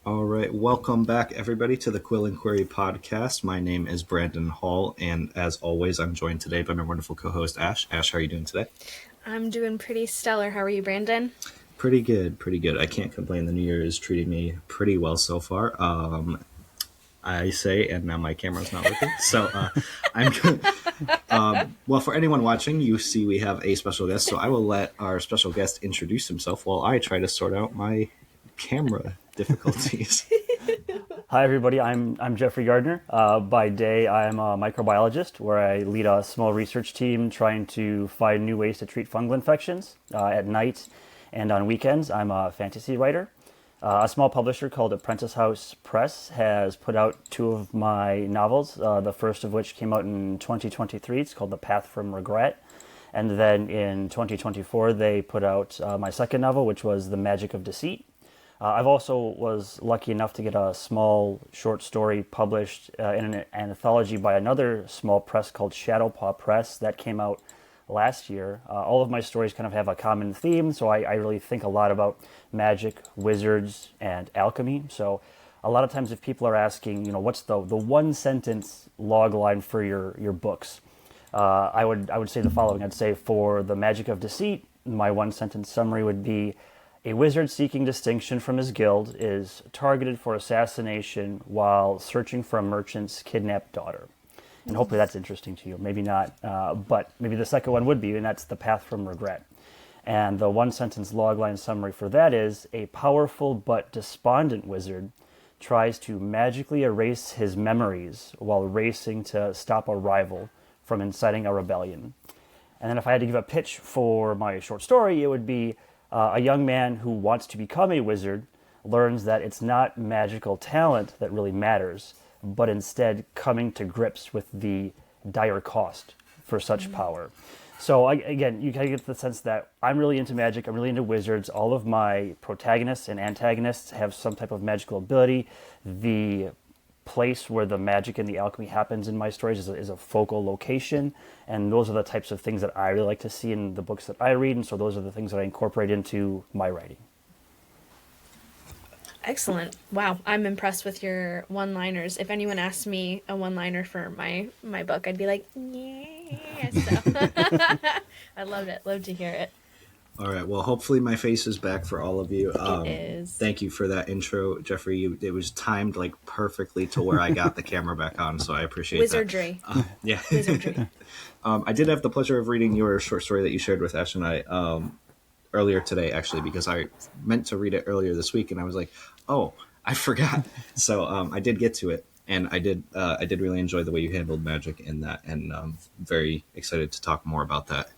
All right, welcome back, everybody, to the Quill Inquiry podcast. My name is Brandon Hall, and as always, I'm joined today by my wonderful co-host Ash. Ash, how are you doing today? I'm doing pretty stellar. How are you, Brandon? Pretty good, pretty good. I can't complain. The new year is treating me pretty well so far. I say, and now my camera's not working. I'm good. Well, for anyone watching, you see we have a special guest, so I will let our special guest introduce himself while I try to sort out my camera difficulties. Hi, everybody. I'm Jeffrey Gardner. By day, I'm a microbiologist where I lead a small research team trying to find new ways to treat fungal infections. At night and on weekends, I'm a fantasy writer. A small publisher called Apprentice House Press has put out two of my novels, the first of which came out in 2023. It's called The Path from Regret. And then in 2024, they put out my second novel, which was The Magic of Deceit. I've also was lucky enough to get a small short story published in an anthology by another small press called Shadowpaw Press that came out last year. All of my stories kind of have a common theme, so I really think a lot about magic, wizards, and alchemy. So a lot of times if people are asking, what's the one sentence log line for your books, I would say the following. I'd say for The Magic of Deceit, my one sentence summary would be: a wizard seeking distinction from his guild is targeted for assassination while searching for a merchant's kidnapped daughter. And hopefully that's interesting to you. Maybe not, but maybe the second one would be, and that's The Path from Regret. And the one sentence logline summary for that is: a powerful but despondent wizard tries to magically erase his memories while racing to stop a rival from inciting a rebellion. And then if I had to give a pitch for my short story, it would be a young man who wants to become a wizard learns that it's not magical talent that really matters, but instead coming to grips with the dire cost for such power. So again, you kind of get the sense that I'm really into magic, I'm really into wizards. All of my protagonists and antagonists have some type of magical ability. The place where the magic and the alchemy happens in my stories is a focal location, and those are the types of things that I really like to see in the books that I read, and so those are the things that I incorporate into my writing. Excellent. Wow, I'm impressed with your one-liners. If anyone asked me a one-liner for my book, I'd be like, yeah. So I loved it. Loved to hear it. All right. Well, hopefully my face is back for all of you. It is. Thank you for that intro, Jeffrey. It was timed like perfectly to where I got the camera back on, so I appreciate Wizardry. that. Yeah. Wizardry. I did have the pleasure of reading your short story that you shared with Ash and I earlier today, actually, because I meant to read it earlier this week, and I was like, oh, I forgot. So I did get to it, and I did really enjoy the way you handled magic in that, and very excited to talk more about that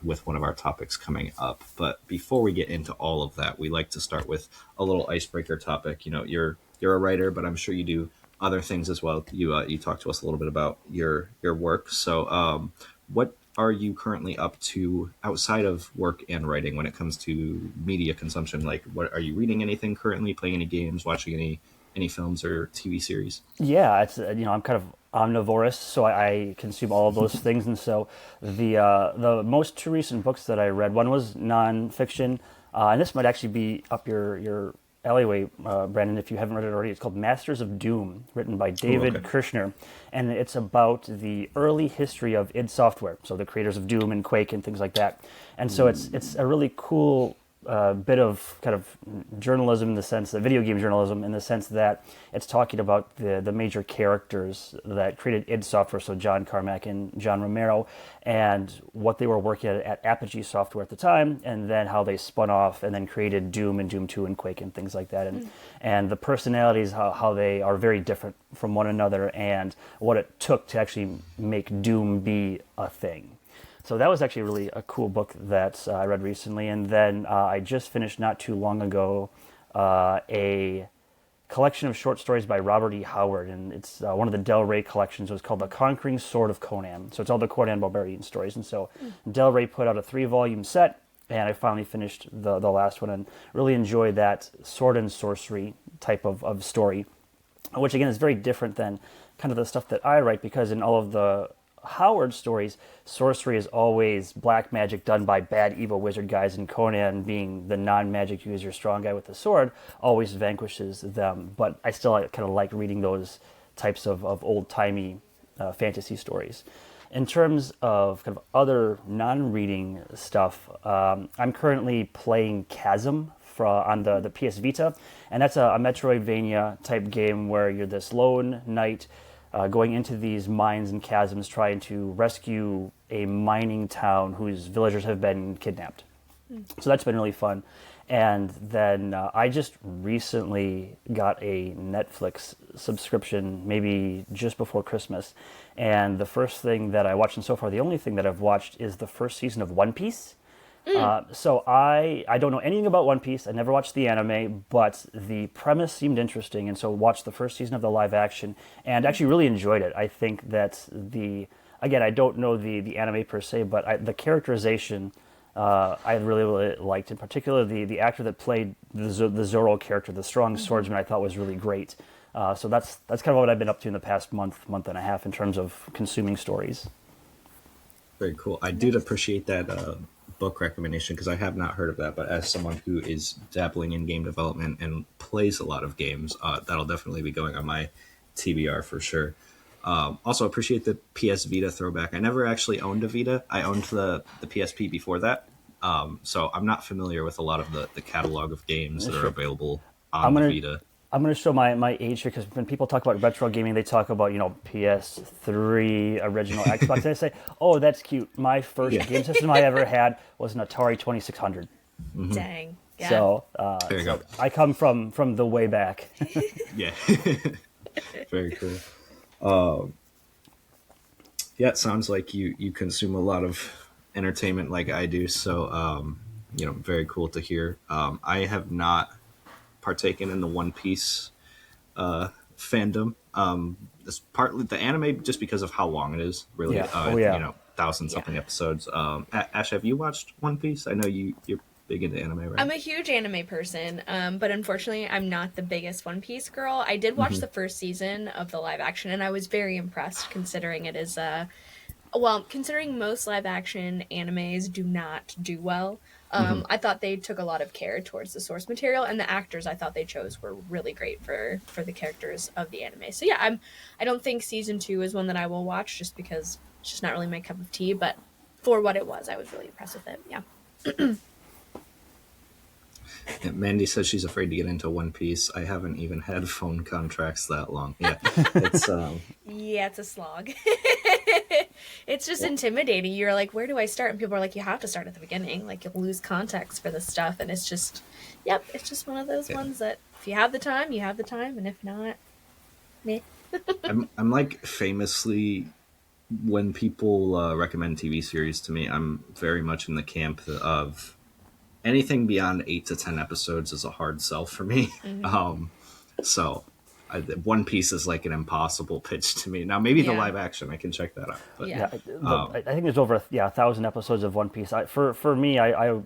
with one of our topics coming up. But before we get into all of that, we like to start with a little icebreaker topic. You're a writer, but I'm sure you do other things as well. You talked to us a little bit about your work. So what are you currently up to outside of work and writing when it comes to media consumption? Like, what are you reading? Anything currently? Playing any games? Watching any films or TV series? Yeah, it's I'm kind of omnivorous, so I consume all of those things. And so the most two recent books that I read, one was nonfiction, and this might actually be up your alleyway, Brandon, if you haven't read it already. It's called Masters of Doom, written by David Kirshner, and it's about the early history of id Software, so the creators of Doom and Quake and things like that. And so it's a really cool bit of kind of journalism in the sense, of video game journalism, in the sense that it's talking about the major characters that created id Software, so John Carmack and John Romero, and what they were working at Apogee Software at the time, and then how they spun off and then created Doom and Doom 2 and Quake and things like that. And the personalities, how they are very different from one another, and what it took to actually make Doom be a thing. So that was actually really a cool book that I read recently. And then I just finished not too long ago a collection of short stories by Robert E. Howard. And it's one of the Del Rey collections. It was called The Conquering Sword of Conan. So it's all the Conan Barbarian stories. And so Del Rey put out a 3-volume set. And I finally finished the last one and really enjoyed that sword and sorcery type of story, which again is very different than kind of the stuff that I write, because in all of the Howard stories, sorcery is always black magic done by bad, evil wizard guys, and Conan, being the non-magic user, strong guy with the sword, always vanquishes them. But I still kind of like reading those types of old-timey fantasy stories. In terms of kind of other non-reading stuff, I'm currently playing Chasm on the PS Vita, and that's a Metroidvania type game where you're this lone knight going into these mines and chasms trying to rescue a mining town whose villagers have been kidnapped. So that's been really fun. And then I just recently got a Netflix subscription, maybe just before Christmas. And the first thing that I watched, and so far the only thing that I've watched, is the first season of One Piece. So I don't know anything about One Piece. I never watched the anime, but the premise seemed interesting, and so watched the first season of the live action, and actually really enjoyed it. I think that again, I don't know the anime per se, but the characterization I really, really liked. In particular, the actor that played the Zoro character, the strong swordsman, I thought was really great. So that's kind of what I've been up to in the past month and a half in terms of consuming stories. Very cool. I did appreciate that book recommendation because I have not heard of that. But as someone who is dabbling in game development and plays a lot of games, that'll definitely be going on my TBR for sure. Also appreciate the PS Vita throwback. I never actually owned a Vita. I owned the PSP before that. So I'm not familiar with a lot of the catalog of games that are available on the Vita. I'm going to show my age here because when people talk about retro gaming, they talk about, PS3, original Xbox. And I say, oh, that's cute. My first game system I ever had was an Atari 2600. Mm-hmm. Dang. Yeah. So there you go. I come from the way back. Yeah. Very cool. Yeah, it sounds like you consume a lot of entertainment like I do. So, very cool to hear. I have not partaken in the One Piece fandom. It's partly the anime just because of how long it is. Really, yeah. 1,000-something episodes. Ash, have you watched One Piece? I know you're big into anime, right? I'm a huge anime person, but unfortunately, I'm not the biggest One Piece girl. I did watch the first season of the live action, and I was very impressed considering it is considering most live action animes do not do well. I thought they took a lot of care towards the source material, and the actors I thought they chose were really great for the characters of the anime. So yeah, I don't think season 2 is one that I will watch just because it's just not really my cup of tea, but for what it was, I was really impressed with it. Yeah. Yeah, Mandy says she's afraid to get into One Piece. I haven't even had phone contracts that long. Yeah, it's yeah, it's a slog. It's just intimidating. You're like, where do I start? And people are like, you have to start at the beginning. Like, you'll lose context for this stuff. And it's just, it's just one of those ones that if you have the time, you have the time. And if not, meh. I'm like famously, when people recommend TV series to me, I'm very much in the camp of anything beyond 8 to 10 episodes is a hard sell for me. So One Piece is like an impossible pitch to me. Now, maybe the live action, I can check that out. But, I think there's over 1,000 episodes of One Piece. For me, I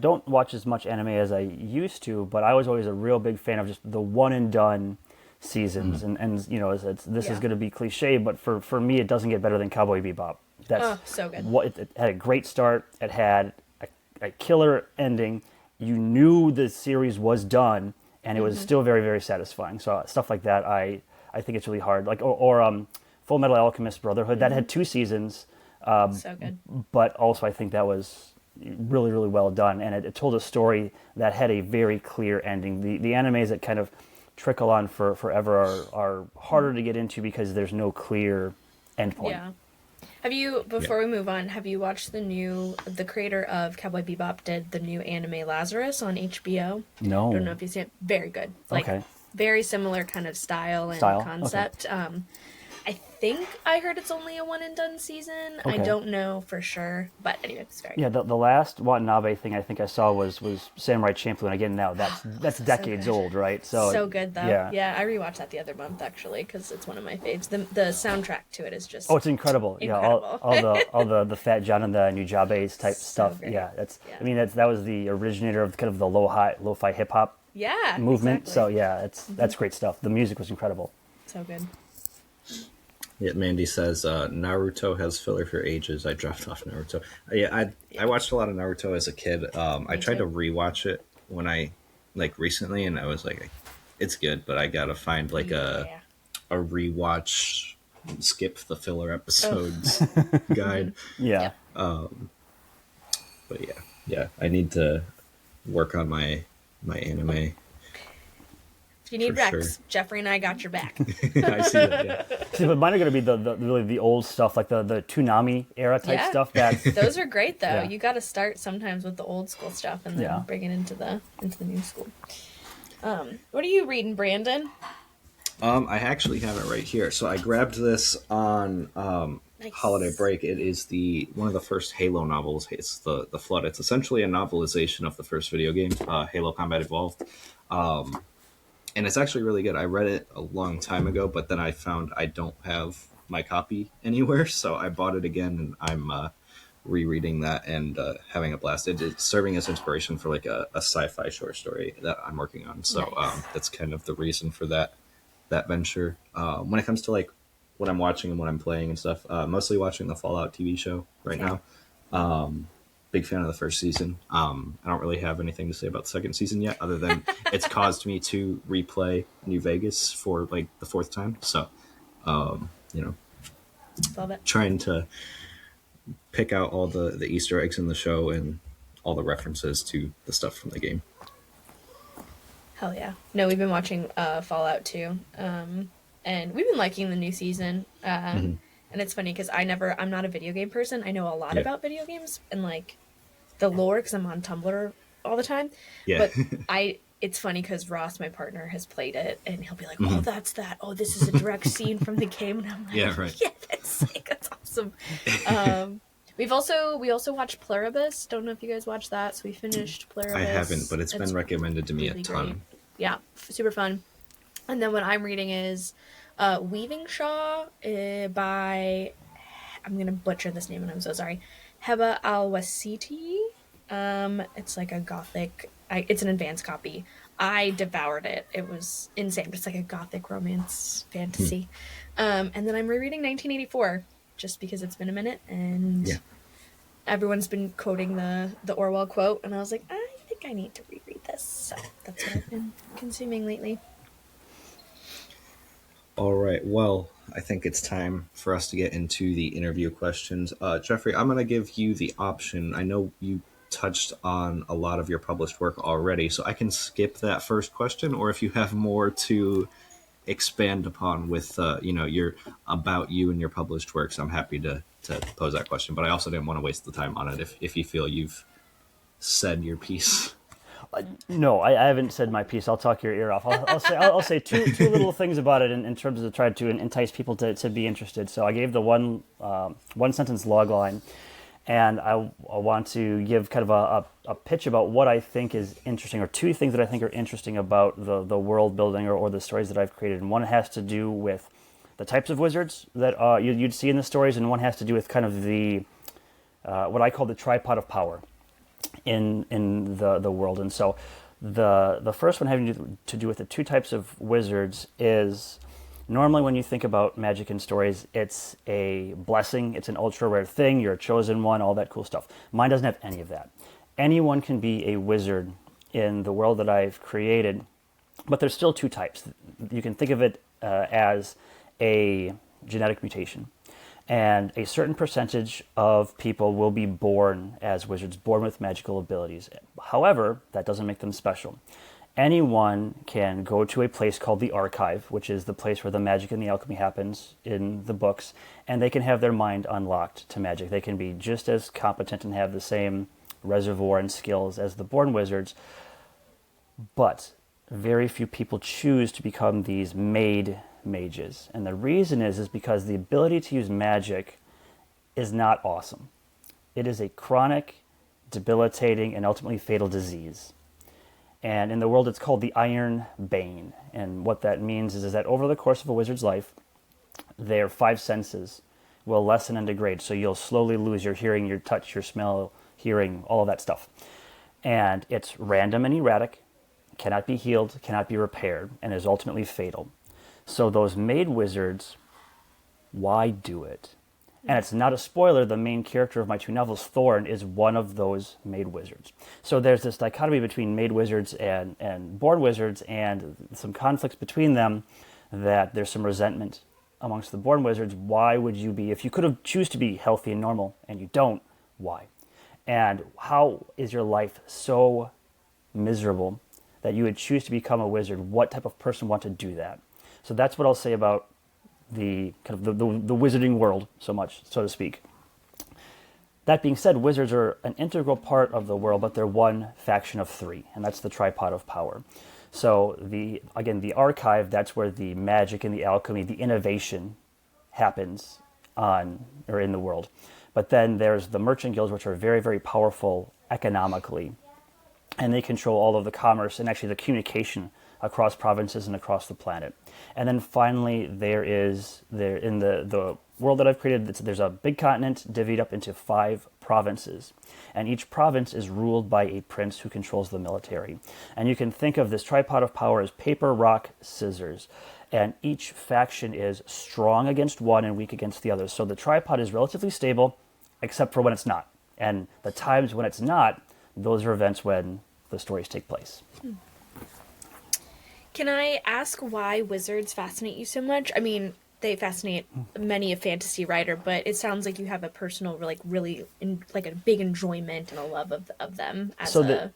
don't watch as much anime as I used to, but I was always a real big fan of just the one and done seasons. And this is going to be cliche, but for me, it doesn't get better than Cowboy Bebop. That's so good. It had a great start. It had a killer ending. You knew the series was done, and it was still very, very satisfying. So stuff like that, I think it's really hard. Like or Full Metal Alchemist Brotherhood, that had 2 seasons. So good. But also, I think that was really, really well done, and it told a story that had a very clear ending. The animes that kind of trickle on for forever are harder to get into because there's no clear endpoint. Yeah. Have you, before we move on, have you watched the creator of Cowboy Bebop did the new anime Lazarus on HBO? No. I don't know if you've seen it. Very good. Like, okay. Very similar kind of style and concept. Okay. I think I heard it's only a one and done season. Okay. I don't know for sure, but anyway, it's very good. The last Watanabe thing I think I saw was Samurai Champloo. Again, now that's decades old, right? So good though. Yeah, I rewatched that the other month actually because it's one of my faves. The soundtrack to it is just it's incredible. Yeah, all the Fat John and the Nujabes type stuff. Great. Yeah, I mean that was the originator of kind of the lo-fi hip hop movement. Exactly. So yeah, that's great stuff. The music was incredible. So good. Yeah, Mandy says Naruto has filler for ages. I dropped off Naruto. I watched a lot of Naruto as a kid. I Me tried too. to rewatch it when I like recently, and I was like, it's good, but I gotta find like Yeah. a rewatch, skip the filler Ugh. episodes guide. Yeah. Yep. But yeah, I need to work on my anime If you for need sure. Rex, Jeffrey and I got your back. I see that. Yeah, See, but mine are going to be the really the old stuff, like the Toonami era type Yeah. stuff. That Those are great though. Yeah. You got to start sometimes with the old school stuff and then Yeah. bring it into the new school. What are you reading, Brandon? I actually have it right here. So I grabbed this on Nice. holiday break. It is the one of the first Halo novels. It's the Flood. It's essentially a novelization of the first video game, Halo Combat Evolved, and it's actually really good. I read it a long time ago, but then I found I don't have my copy anywhere, so I bought it again, and I'm rereading that and having a blast. It's serving as inspiration for like a sci-fi short story that I'm working on. So Nice. that's kind of the reason for that venture. When it comes to like what I'm watching and what I'm playing and stuff, mostly watching the Fallout TV show right Yeah. now. Big fan of the first season. I don't really have anything to say about the second season yet, other than it's caused me to replay New Vegas for like the fourth time. So, you know, Love it. trying to pick out all the Easter eggs in the show and all the references to the stuff from the game. Hell yeah. No, we've been watching Fallout too. And we've been liking the new season. And it's funny because I'm not a video game person. I know a lot Yeah. about video games and like the lore because I'm on Tumblr all the time. Yeah. But it's funny because Ross, my partner, has played it and he'll be like, oh, that's that. Oh, this is a direct scene from the game. And I'm like, Yeah, right. yeah, that's sick. That's awesome. We also watched Pluribus. Don't know if you guys watched that. So we finished Pluribus. I haven't, but it's been recommended to me really a ton. great. Yeah, super fun. And then what I'm reading is Weaving Shaw by, I'm going to butcher this name and I'm so sorry, Heba Al-Wasiti. It's like a gothic, it's an advanced copy. I devoured it. It was insane. It's like a gothic romance fantasy. And then I'm rereading 1984 just because it's been a minute and everyone's been quoting the Orwell quote and I was like, I think I need to reread this. So that's what I've been consuming lately. All right. Well, I think it's time for us to get into the interview questions. Jeffrey, I'm going to give you the option. I know you touched on a lot of your published work already, so I can skip that first question, or if you have more to expand upon with, your about you and your published works, I'm happy to pose that question. But I also didn't want to waste the time on it if you feel you've said your piece. No, I haven't said my piece. I'll talk your ear off. I'll say two little things about it in terms of trying to entice people to be interested. So I gave the one sentence log line, and I want to give kind of a pitch about what I think is interesting, or two things that I think are interesting about the world building or the stories that I've created. And one has to do with the types of wizards that you'd see in the stories, and one has to do with kind of the what I call the tripod of power in the world. And so the first one having to do with the two types of wizards is, normally when you think about magic in stories, it's a blessing, it's an ultra rare thing, you're a chosen one, all that cool stuff. Mine doesn't have any of that. Anyone can be a wizard in the world that I've created, but there's still two types. You can think of it as a genetic mutation. And a certain percentage of people will be born as wizards, born with magical abilities. However, that doesn't make them special. Anyone can go to a place called the Archive, which is the place where the magic and the alchemy happens in the books, and they can have their mind unlocked to magic. They can be just as competent and have the same reservoir and skills as the born wizards, but very few people choose to become these made mages. And the reason is because the ability to use magic is not awesome. It is a chronic, debilitating, and ultimately fatal disease. And in the world, it's called the Iron Bane. And what that means is that over the course of a wizard's life, their five senses will lessen and degrade. So you'll slowly lose your hearing, your touch, your smell, hearing, all of that stuff. And it's random and erratic, cannot be healed, cannot be repaired, and is ultimately fatal. So those made wizards why do it? And it's not a spoiler, the main character of my 2 novels, Thorn, is one of those made wizards. So there's this dichotomy between made wizards and born wizards, and some conflicts between them, that there's some resentment amongst the born wizards. Why would you be, if you could have choose to be healthy and normal and you don't, why? And how is your life so miserable that you would choose to become a wizard? What type of person want to do that? So that's what I'll say about the kind of the wizarding world, so to speak. That being said, wizards are an integral part of the world, but they're one faction of 3, and that's the tripod of power. So the archive, that's where the magic and the alchemy, the innovation happens in the world. But then there's the merchant guilds, which are very, very powerful economically, and they control all of the commerce and actually the communication across provinces and across the planet. And then finally, in the world that I've created, there's a big continent divvied up into 5 provinces. And each province is ruled by a prince who controls the military. And you can think of this tripod of power as paper, rock, scissors. And each faction is strong against one and weak against the other. So the tripod is relatively stable, except for when it's not. And the times when it's not, those are events when the stories take place. Can I ask why wizards fascinate you so much? I mean, they fascinate many a fantasy writer, but it sounds like you have a personal, a big enjoyment and a love of them as a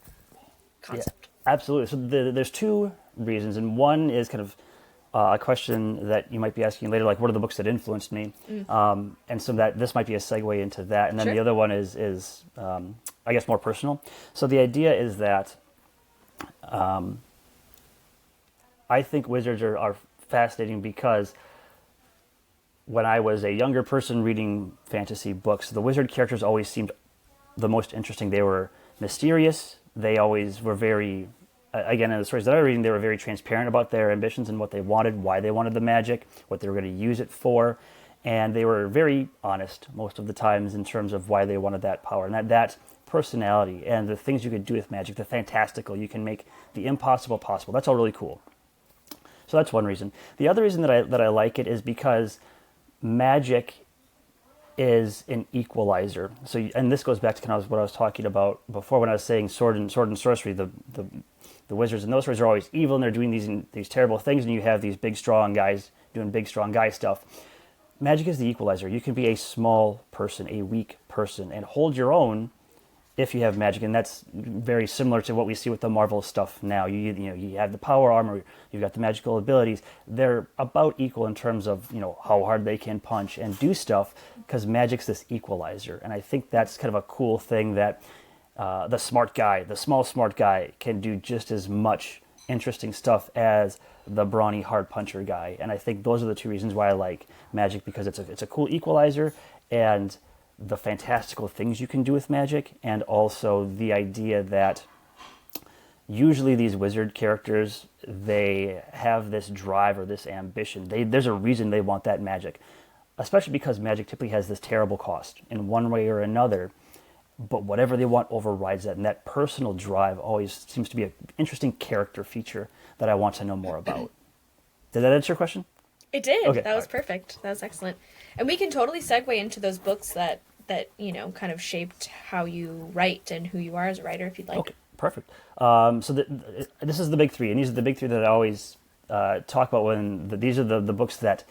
concept. Yeah, absolutely. So there's 2 reasons, and one is kind of a question that you might be asking later, like what are the books that influenced me? And so that this might be a segue into that. And then the other one is I guess more personal. So the idea is that I think wizards are fascinating because when I was a younger person reading fantasy books, the wizard characters always seemed the most interesting. They were mysterious. They always were very, again, in the stories that I was reading, they were very transparent about their ambitions and what they wanted, why they wanted the magic, what they were going to use it for. And they were very honest most of the times in terms of why they wanted that power. And that personality and the things you could do with magic, the fantastical, you can make the impossible possible. That's all really cool. So that's one reason. The other reason that I like it is because magic is an equalizer. So, and this goes back to kind of what I was talking about before when I was saying sword and sorcery. The wizards in those stories are always evil and they're doing these terrible things, and you have these big strong guys doing big strong guy stuff. Magic is the equalizer. You can be a small person, a weak person, and hold your own if you have magic, and that's very similar to what we see with the Marvel stuff now. You have the power armor, you've got the magical abilities. They're about equal in terms of how hard they can punch and do stuff, because magic's this equalizer, and I think that's kind of a cool thing that the small smart guy, can do just as much interesting stuff as the brawny hard puncher guy. And I think those are the 2 reasons why I like magic, because it's a cool equalizer, and the fantastical things you can do with magic, and also the idea that usually these wizard characters, they have this drive or this ambition. There's a reason they want that magic, especially because magic typically has this terrible cost in one way or another, but whatever they want overrides that, and that personal drive always seems to be an interesting character feature that I want to know more about. Did that answer your question? It did. Okay, That was perfect. That was excellent. And we can totally segue into those books that kind of shaped how you write and who you are as a writer, if you'd like. Okay, perfect. So this is the big 3, and these are the big 3 that I always talk about these are the books that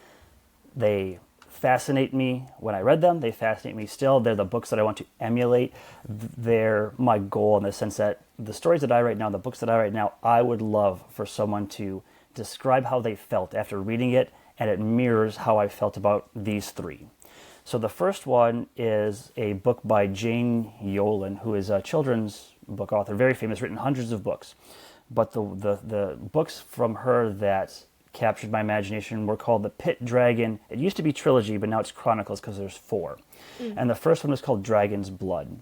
they fascinate me when I read them. They fascinate me still. They're the books that I want to emulate. They're my goal in the sense that the stories that I write now, the books that I write now, I would love for someone to describe how they felt after reading it, and it mirrors how I felt about these 3. So the first one is a book by Jane Yolen, who is a children's book author, very famous, written hundreds of books. But the books from her that captured my imagination were called The Pit Dragon. It used to be trilogy, but now it's chronicles because there's 4. And the first one is called Dragon's Blood.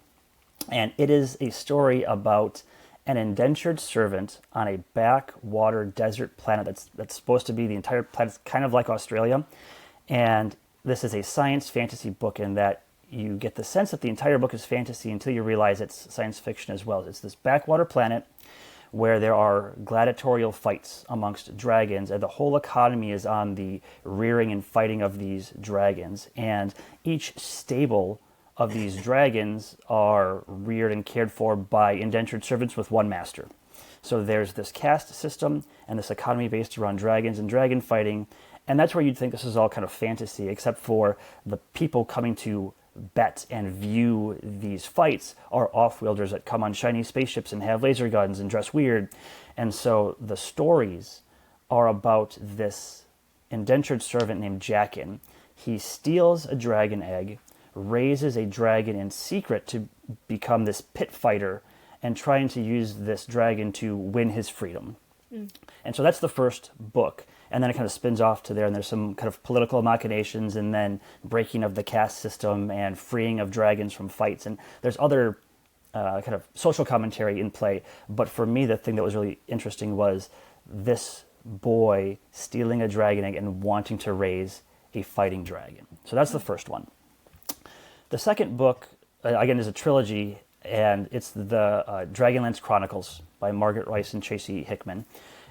And it is a story about an indentured servant on a backwater desert planet that's supposed to be the entire planet, kind of like Australia. And this is a science fantasy book in that you get the sense that the entire book is fantasy until you realize it's science fiction as well. It's this backwater planet where there are gladiatorial fights amongst dragons, and the whole economy is on the rearing and fighting of these dragons. And each stable of these dragons are reared and cared for by indentured servants with one master. So there's this caste system and this economy based around dragons and dragon fighting, and that's where you'd think this is all kind of fantasy, except for the people coming to bet and view these fights are off-wielders that come on shiny spaceships and have laser guns and dress weird. And so the stories are about this indentured servant named Jackin. He steals a dragon egg, raises a dragon in secret to become this pit fighter, and trying to use this dragon to win his freedom. And so that's the first book. And then it kind of spins off to there, and there's some kind of political machinations, and then breaking of the caste system and freeing of dragons from fights. And there's other kind of social commentary in play. But for me, the thing that was really interesting was this boy stealing a dragon egg and wanting to raise a fighting dragon. So that's the first one. The second book, again, is a trilogy, and it's the Dragonlance Chronicles by Margaret Rice and Tracy Hickman.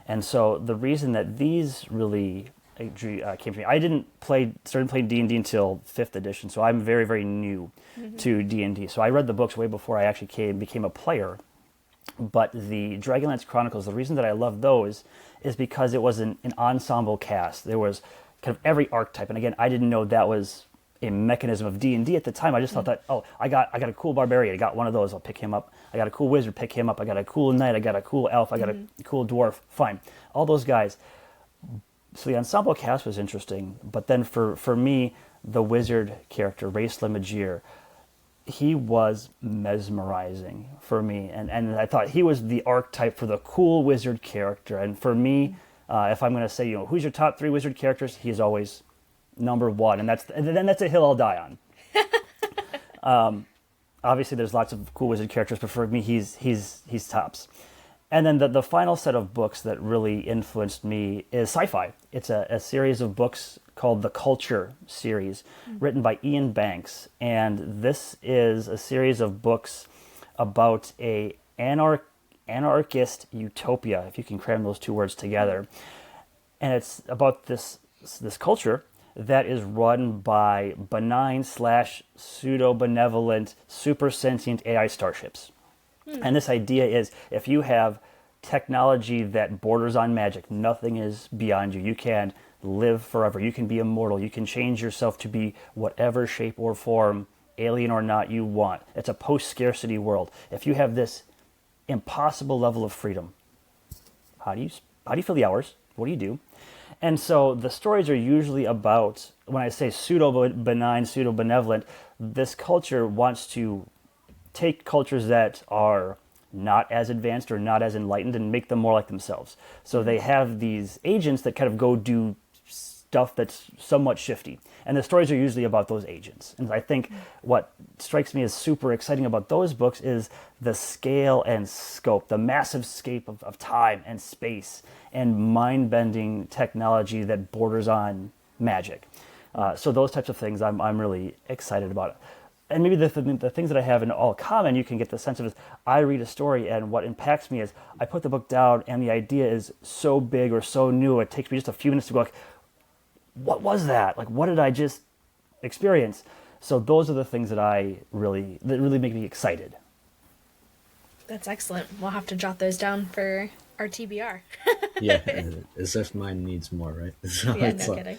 And so the reason that these really came to me, I started playing D&D until 5th edition, so I'm very, very new to D&D. So I read the books way before I actually became a player. But the Dragonlance Chronicles, the reason that I love those is because it was an ensemble cast. There was kind of every archetype, and again, I didn't know that was a mechanism of D&D at the time. I just thought that, I got a cool barbarian, I got one of those, I'll pick him up. I got a cool wizard, pick him up. I got a cool knight, I got a cool elf, I got a cool dwarf, fine. All those guys. So the ensemble cast was interesting, but then for me, the wizard character, Race Limagir, he was mesmerizing for me, and I thought he was the archetype for the cool wizard character. And for me, if I'm going to say, who's your top 3 wizard characters, he's always number 1, and that's a hill I'll die on. Obviously, there's lots of cool wizard characters, but for me, he's tops. And then the final set of books that really influenced me is sci-fi. It's a series of books called the Culture series, written by Ian Banks, and this is a series of books about a anarchist utopia, if you can cram those 2 words together. And it's about this culture that is run by benign / pseudo-benevolent super sentient AI starships. And this idea is, if you have technology that borders on magic, nothing is beyond you. You can live forever. You can be immortal. You can change yourself to be whatever shape or form, alien or not, you want. It's a post-scarcity world. If you have this impossible level of freedom, how do you fill the hours? What do you do? And so the stories are usually about, when I say pseudo-benign, pseudo-benevolent, this culture wants to take cultures that are not as advanced or not as enlightened and make them more like themselves. So they have these agents that kind of go do stuff that's somewhat shifty. And the stories are usually about those agents. And I think what strikes me as super exciting about those books is the scale and scope, the massive scope of time and space and mind-bending technology that borders on magic. So those types of things I'm really excited about. And maybe the things that I have in all common, you can get the sense of is I read a story, and what impacts me is I put the book down and the idea is so big or so new, it takes me just a few minutes to go like, what was that? Like, what did I just experience? So those are the things that really make me excited. That's excellent. We'll have to jot those down for our TBR. Yeah, as if mine needs more, right? So Yeah, no kidding.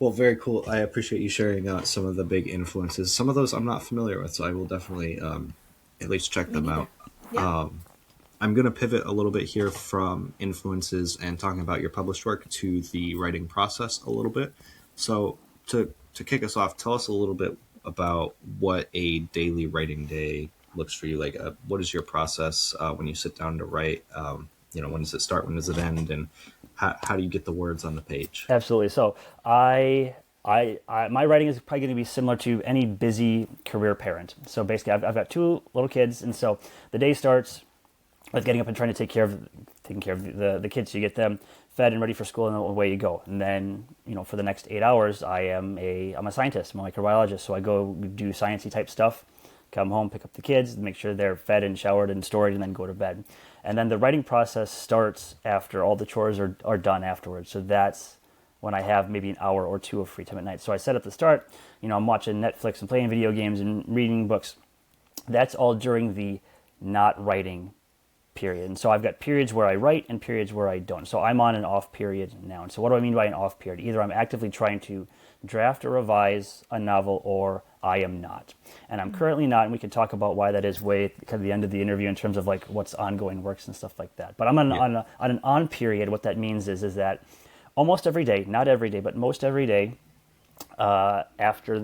Well, very cool. I appreciate you sharing some of the big influences. Some of those I'm not familiar with, so I will definitely at least check them out. Yeah. I'm going to pivot a little bit here from influences and talking about your published work to the writing process a little bit. So to kick us off, tell us a little bit about what a daily writing day looks for you. Like, what is your process when you sit down to write? When does it start? When does it end? And how do you get the words on the page? Absolutely. So my writing is probably going to be similar to any busy career parent. So basically, I've got 2 little kids, and so the day starts with getting up and trying to taking care of the kids. So you get them fed and ready for school, and then away you go. And then for the next 8 hours, I'm a scientist. I'm a microbiologist, so I go do sciencey type stuff come home, pick up the kids, make sure they're fed and showered and stored, and then go to bed. And then the writing process starts after all the chores are done afterwards. So that's when I have maybe an hour or two of free time at night. So I said at the start, I'm watching Netflix and playing video games and reading books. That's all during the not writing period. And so I've got periods where I write and periods where I don't. So I'm on an off period now. And so what do I mean by an off period? Either I'm actively trying to draft or revise a novel, or I am not. And I'm currently not, and we can talk about why that is way at the end of the interview in terms of like what's ongoing works and stuff like that. But I'm on an on period. What that means is that almost every day, not every day, but most every day, after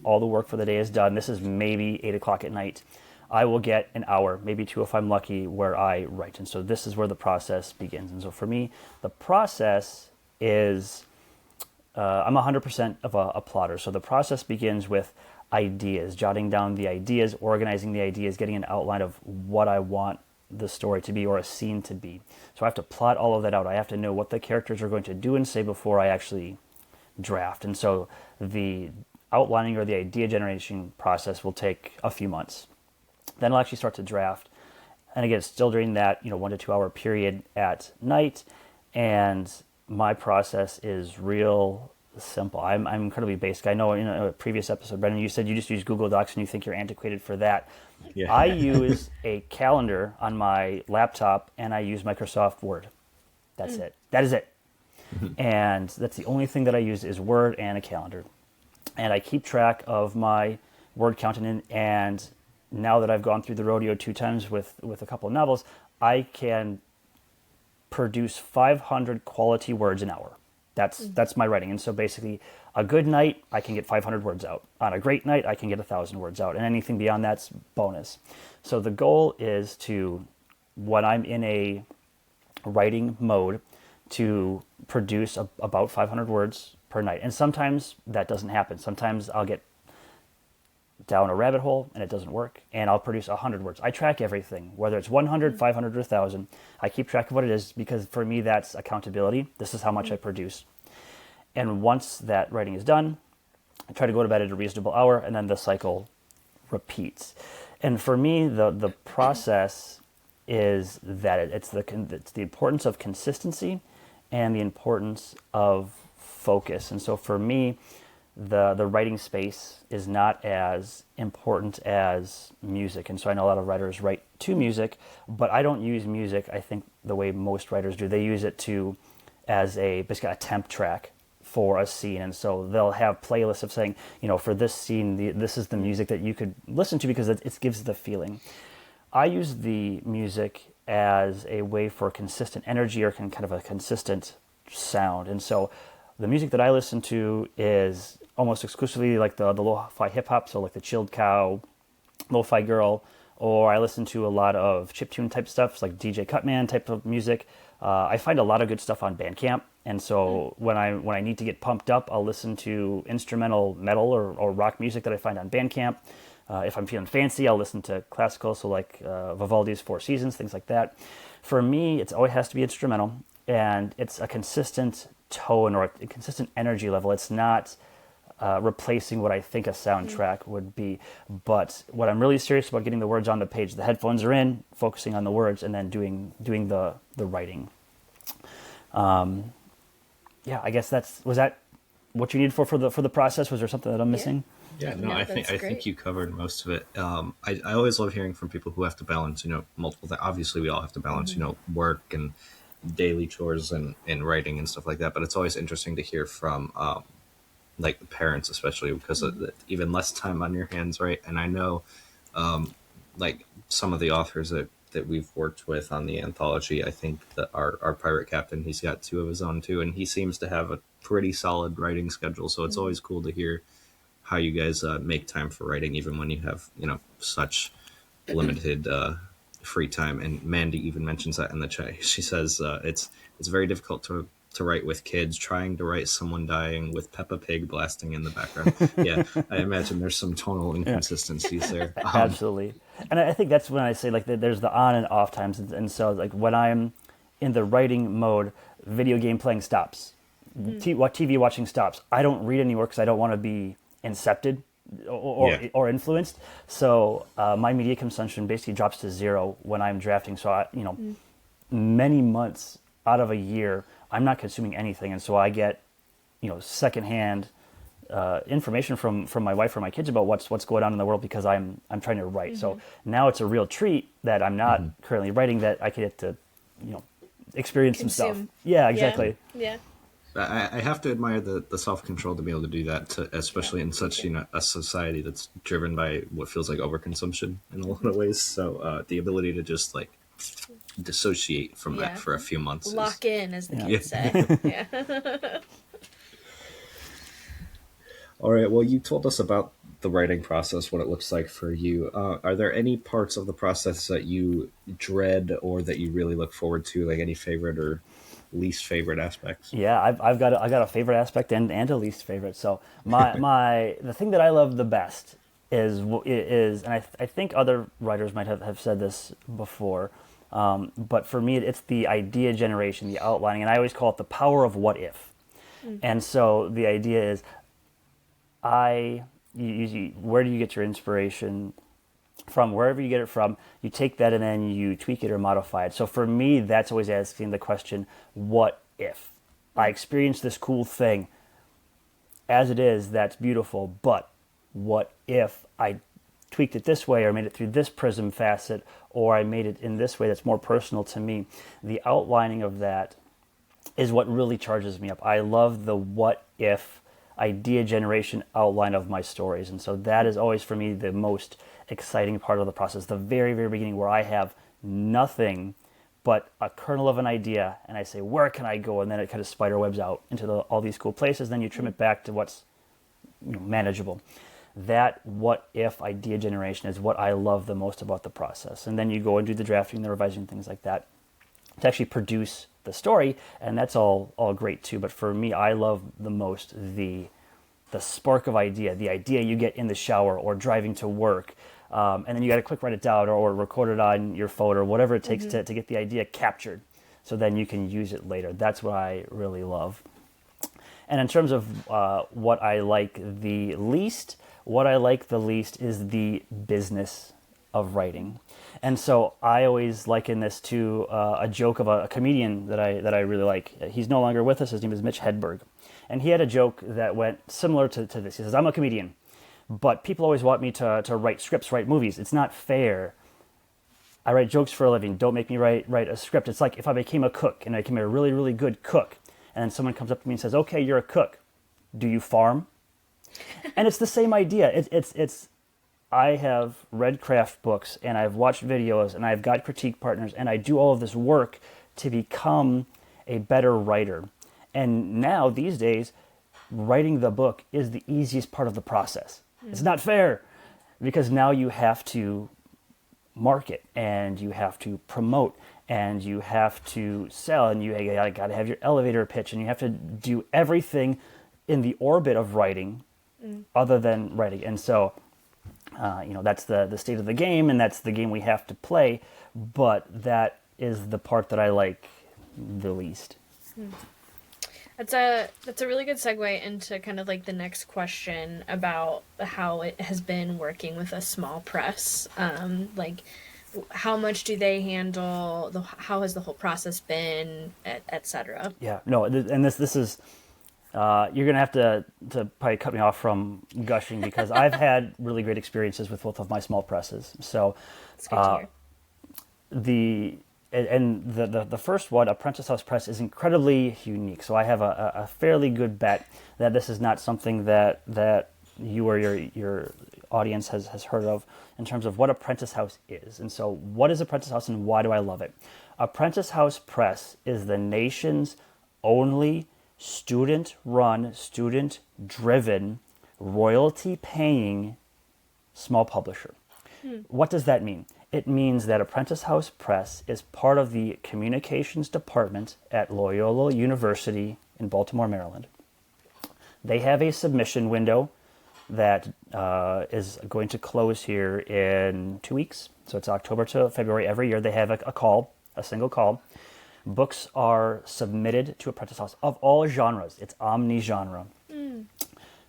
all the work for the day is done, this is maybe 8 o'clock at night, I will get an hour, maybe two if I'm lucky, where I write. And so this is where the process begins. And so for me, the process is, I'm 100% of a plotter. So the process begins with ideas, jotting down the ideas, organizing the ideas, getting an outline of what I want the story to be or a scene to be. So I have to plot all of that out. I have to know what the characters are going to do and say before I actually draft. And so the outlining or the idea generation process will take a few months. Then I'll actually start to draft. And again, still during that 1 to 2 hour period at night. And my process is real simple. I'm incredibly basic. I know in a previous episode, Brendan, you said you just use Google Docs and you think you're antiquated for that. Yeah. I use a calendar on my laptop and I use Microsoft Word. That's it. That is it. And that's the only thing that I use is Word and a calendar. And I keep track of my word count. And now that I've gone through the rodeo 2 times with a couple of novels, I can produce 500 quality words an hour. That's my writing. And so basically, a good night, I can get 500 words out. On a great night, I can get 1,000 words out. And anything beyond that's bonus. So the goal is to, when I'm in a writing mode, to produce about 500 words per night. And sometimes that doesn't happen. Sometimes I'll get down a rabbit hole and it doesn't work, and I'll produce 100 words. I track everything, whether it's 100, 500, or 1,000. I keep track of what it is because for me that's accountability. This is how much I produce. And once that writing is done, I try to go to bed at a reasonable hour, and then the cycle repeats. And for me, the process is that it's the importance of consistency and the importance of focus. And so for me, the writing space is not as important as music. And so I know a lot of writers write to music, but I don't use music, I think, the way most writers do. They use it as basically a temp track for a scene. And so they'll have playlists of saying, for this scene, this is the music that you could listen to because it gives the feeling. I use the music as a way for consistent energy or kind of a consistent sound. And so the music that I listen to is almost exclusively like the lo-fi hip-hop, so like the Chilled Cow, Lo-Fi Girl, or I listen to a lot of chiptune type stuff, like DJ Cutman type of music. I find a lot of good stuff on Bandcamp, and so when I need to get pumped up, I'll listen to instrumental metal or rock music that I find on Bandcamp. If I'm feeling fancy, I'll listen to classical, so like Vivaldi's Four Seasons, things like that. For me, it always has to be instrumental, and it's a consistent tone or a consistent energy level. It's not replacing what I think a soundtrack would be. But what I'm really serious about getting the words on the page. The headphones are in, focusing on the words, and then doing the writing. I guess was that what you needed for the process? Was there something that I'm missing? Yeah, no, I think you covered most of it. I always love hearing from people who have to balance, multiple things. Obviously, we all have to balance, work and daily chores and writing and stuff like that. But it's always interesting to hear from like parents, especially because of even less time on your hands, right? And I know like some of the authors that we've worked with on the anthology, I think that our pirate captain, he's got 2 of his own too, and he seems to have a pretty solid writing schedule. So it's always cool to hear how you guys make time for writing, even when you have, such limited free time. And Mandy even mentions that in the chat. She says it's very difficult to write with kids, trying to write someone dying with Peppa Pig blasting in the background. Yeah, I imagine there's some tonal inconsistencies there. Absolutely. And I think that's when I say like there's the on and off times. And so like when I'm in the writing mode, video game playing stops. TV watching stops. I don't read anymore because I don't want to be incepted Yeah. or influenced. So my media consumption basically drops to zero when I'm drafting. So many months out of a year, I'm not consuming anything, and so I get secondhand information from my wife or my kids about what's going on in the world because I'm trying to write. So now it's a real treat that I'm not currently writing, that I get to experience some stuff. Consume. Yeah, exactly. Yeah. I have to admire the self-control to be able to do that, especially in such a society that's driven by what feels like overconsumption in a lot of ways. So the ability to just like dissociate from that for a few months, lock in, as the kids say. Yeah. All right. Well, you told us about the writing process, what it looks like for you. Are there any parts of the process that you dread or that you really look forward to, like any favorite or least favorite aspects? Yeah, I got a favorite aspect and a least favorite. So the thing that I love the best is and I think other writers might have said this before, but for me it's the idea generation, the outlining, and I always call it the power of what if. And so the idea is, where do you get your inspiration from? Wherever you get it from, you take that and then you tweak it or modify it. So for me, that's always asking the question, what if? I experienced this cool thing. As it is, that's beautiful, but what if I tweaked it this way or made it through this prism facet, or I made it in this way that's more personal to me? The outlining of that is what really charges me up. I love the what if idea generation outline of my stories, and so that is always for me the most exciting part of the process, the very, very beginning, where I have nothing but a kernel of an idea and I say, where can I go? And then it kind of spider webs out into all these cool places. Then you trim it back to what's manageable. That what if idea generation is what I love the most about the process. And then you go and do the drafting, the revising, things like that to actually produce the story, and that's all great too. But for me, I love the most the spark of idea, the idea you get in the shower or driving to work, and then you got to quick write it down or record it on your phone or whatever it takes to get the idea captured, so then you can use it later. That's what I really love. And in terms of what I like the least is the business of writing. And so I always liken this to a joke of a comedian that I really like. He's no longer with us. His name is Mitch Hedberg. And he had a joke that went similar to this. He says, I'm a comedian, but people always want me to write scripts, write movies. It's not fair. I write jokes for a living. Don't make me write a script. It's like if I became a cook and I became a really, really good cook, and then someone comes up to me and says, okay, you're a cook. Do you farm? And it's the same idea. It's I have read craft books and I've watched videos and I've got critique partners and I do all of this work to become a better writer. And now, these days, writing the book is the easiest part of the process. It's not fair because now you have to market and you have to promote and you have to sell and you got to have your elevator pitch and you have to do everything in the orbit of writing other than writing. And so that's the state of the game, and that's the game we have to play, but that is the part that I like the least. That's a really good segue into kind of like the next question about how it has been working with a small press. Like, how much do they handle? How has the whole process been, et cetera? Yeah, no, and this is you're gonna have to probably cut me off from gushing because I've had really great experiences with both of my small presses. So, It's good to hear. The first one, Apprentice House Press, is incredibly unique. So I have a fairly good bet that this is not something that you or your audience has heard of in terms of what Apprentice House is. And so what is Apprentice House and why do I love it? Apprentice House Press is the nation's only student-run, student-driven, royalty-paying small publisher. What does that mean? It means that Apprentice House Press is part of the communications department at Loyola University in Baltimore, Maryland. They have a submission window that is going to close here in 2 weeks. So it's October to February every year. They have a single call. Books are submitted to Apprentice House of all genres. It's omni-genre.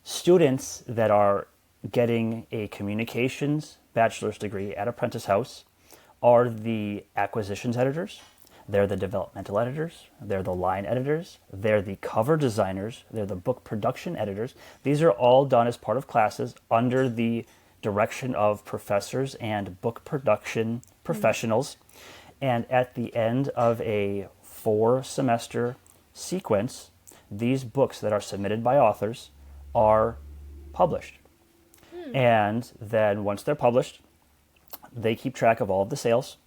Students that are getting a communications bachelor's degree at Apprentice House are the acquisitions editors, they're the developmental editors, they're the line editors, they're the cover designers, they're the book production editors. These are all done as part of classes under the direction of professors and book production professionals. And at the end of a 4-semester sequence, these books that are submitted by authors are published. And then once they're published, they keep track of all of the sales,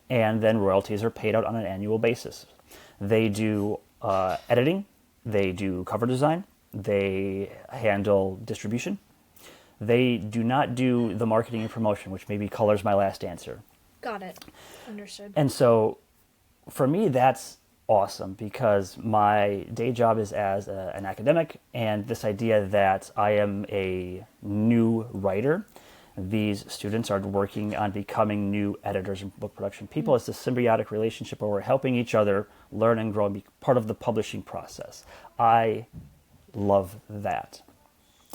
and then royalties are paid out on an annual basis. They do editing, they do cover design, they handle distribution. They do not do the marketing and promotion, which maybe colors my last answer. Got it. Understood. And so for me, that's awesome because my day job is as an academic, and this idea that I am a new writer, these students are working on becoming new editors and book production people. It's a symbiotic relationship where we're helping each other learn and grow and be part of the publishing process. I love that.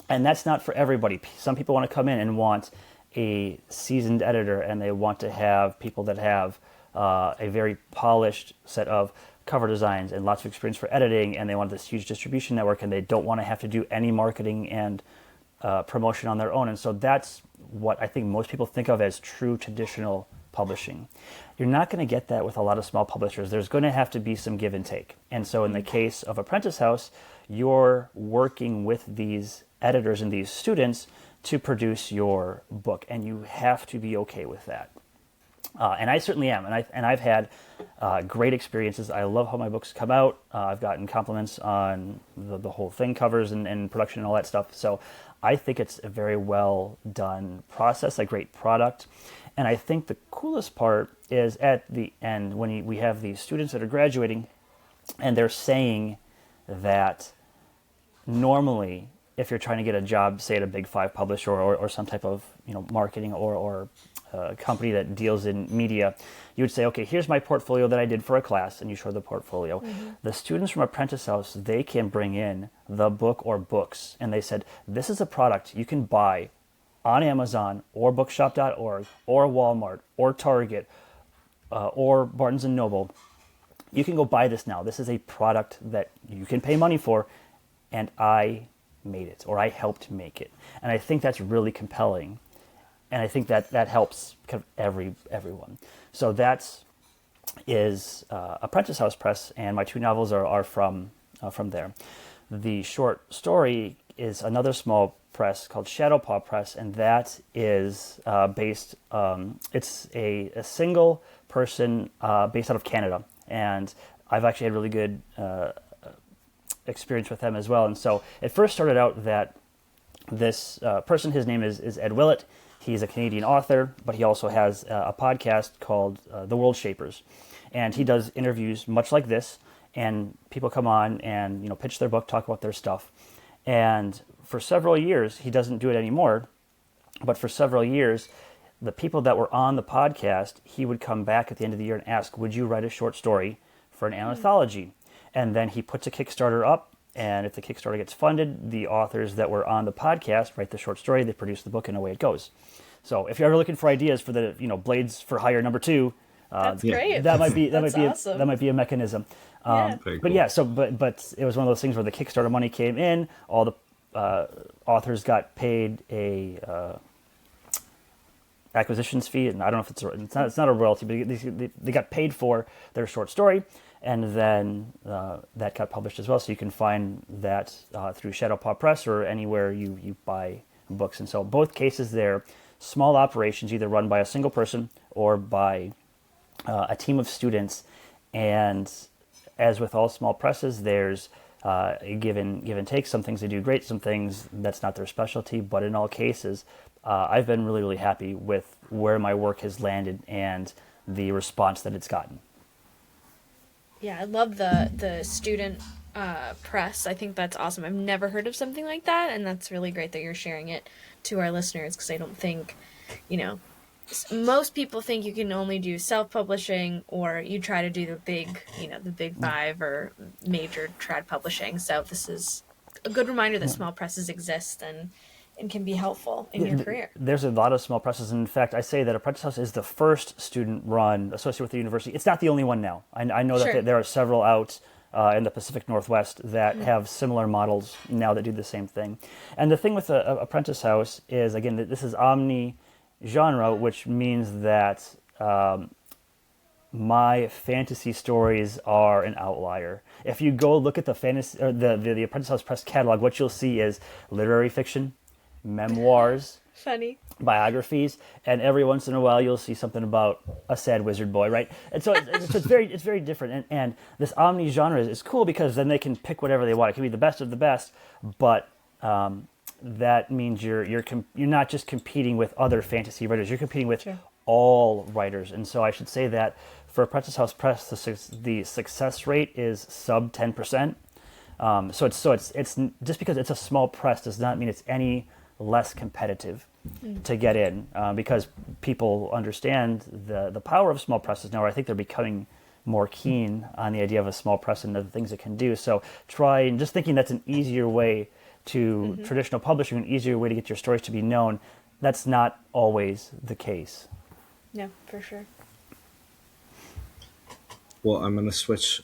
And that's not for everybody. Some people want to come in and want a seasoned editor, and they want to have people that have a very polished set of cover designs and lots of experience for editing, and they want this huge distribution network, and they don't want to have to do any marketing and promotion on their own. And so that's what I think most people think of as true traditional publishing. You're not going to get that with a lot of small publishers. There's going to have to be some give and take. And so in the case of Apprentice House, you're working with these editors and these students to produce your book, and you have to be okay with that. And I certainly am, and I've had great experiences. I love how my books come out. I've gotten compliments on the whole thing, covers and production and all that stuff. So I think it's a very well done process, a great product. And I think the coolest part is at the end when we have these students that are graduating, and they're saying that normally, if you're trying to get a job, say at a Big Five publisher or some type of marketing or company that deals in media, you would say, okay, here's my portfolio that I did for a class, and you show the portfolio. The students from Apprentice House, they can bring in the book or books, and they said, this is a product you can buy on Amazon or bookshop.org or Walmart or Target or Barnes & Noble. You can go buy this now. This is a product that you can pay money for, and I made it, or I helped make it. And I think that's really compelling. And I think that helps kind of everyone. So that is Apprentice House Press, and my 2 novels are from there. The short story is another small press called Shadowpaw Press, and that is based. It's a single person based out of Canada, and I've actually had really good experience with them as well. And so it first started out that this person, his name is Ed Willett. He's a Canadian author, but he also has a podcast called The World Shapers. And he does interviews much like this, and people come on and pitch their book, talk about their stuff. And for several years, he doesn't do it anymore, but for several years, the people that were on the podcast, he would come back at the end of the year and ask, would you write a short story for an anthology? And then he puts a Kickstarter up, and if the Kickstarter gets funded, the authors that were on the podcast write the short story, they produce the book, and away it goes. So if you're ever looking for ideas for the Blades for Hire #2, that's great. That might be awesome. that might be a mechanism. Yeah. Very But cool. yeah, but it was one of those things where the Kickstarter money came in, all the authors got paid a acquisitions fee, and I don't know if it's not a royalty, but they got paid for their short story, and then that got published as well. So you can find that through Shadowpaw Press or anywhere you buy books. And so both cases, they're small operations, either run by a single person or by a team of students. And as with all small presses, there's a give and take. Some things they do great, some things that's not their specialty. But in all cases, I've been really, really happy with where my work has landed and the response that it's gotten. Yeah, I love the student press. I think that's awesome. I've never heard of something like that, and that's really great that you're sharing it to our listeners, because I don't think, most people think you can only do self-publishing, or you try to do the big 5 or major trad publishing. So this is a good reminder that small presses exist, and and can be helpful in your career. There's a lot of small presses. In fact, I say that Apprentice House is the first student run associated with the university. It's not the only one now. I know Sure. that there are several out in the Pacific Northwest that have similar models now that do the same thing. And the thing with Apprentice House is, again, that this is omni-genre, which means that my fantasy stories are an outlier. If you go look at the fantasy or the Apprentice House Press catalog, what you'll see is literary fiction, memoirs, Funny. biographies, and every once in a while you'll see something about a sad wizard boy, right? And so it's very different. And this omni genre is cool because then they can pick whatever they want. It can be the best of the best, but that means you're not just competing with other fantasy writers. You're competing with all writers. And so I should say that for Apprentice House Press, the success rate is sub 10%. So it's just because it's a small press does not mean it's any less competitive to get in, because people understand the power of small presses now. Or I think they're becoming more keen on the idea of a small press and the things it can do. So try and just thinking that's an easier way to traditional publishing, an easier way to get your stories to be known. That's not always the case. No, for sure. Well, I'm going to switch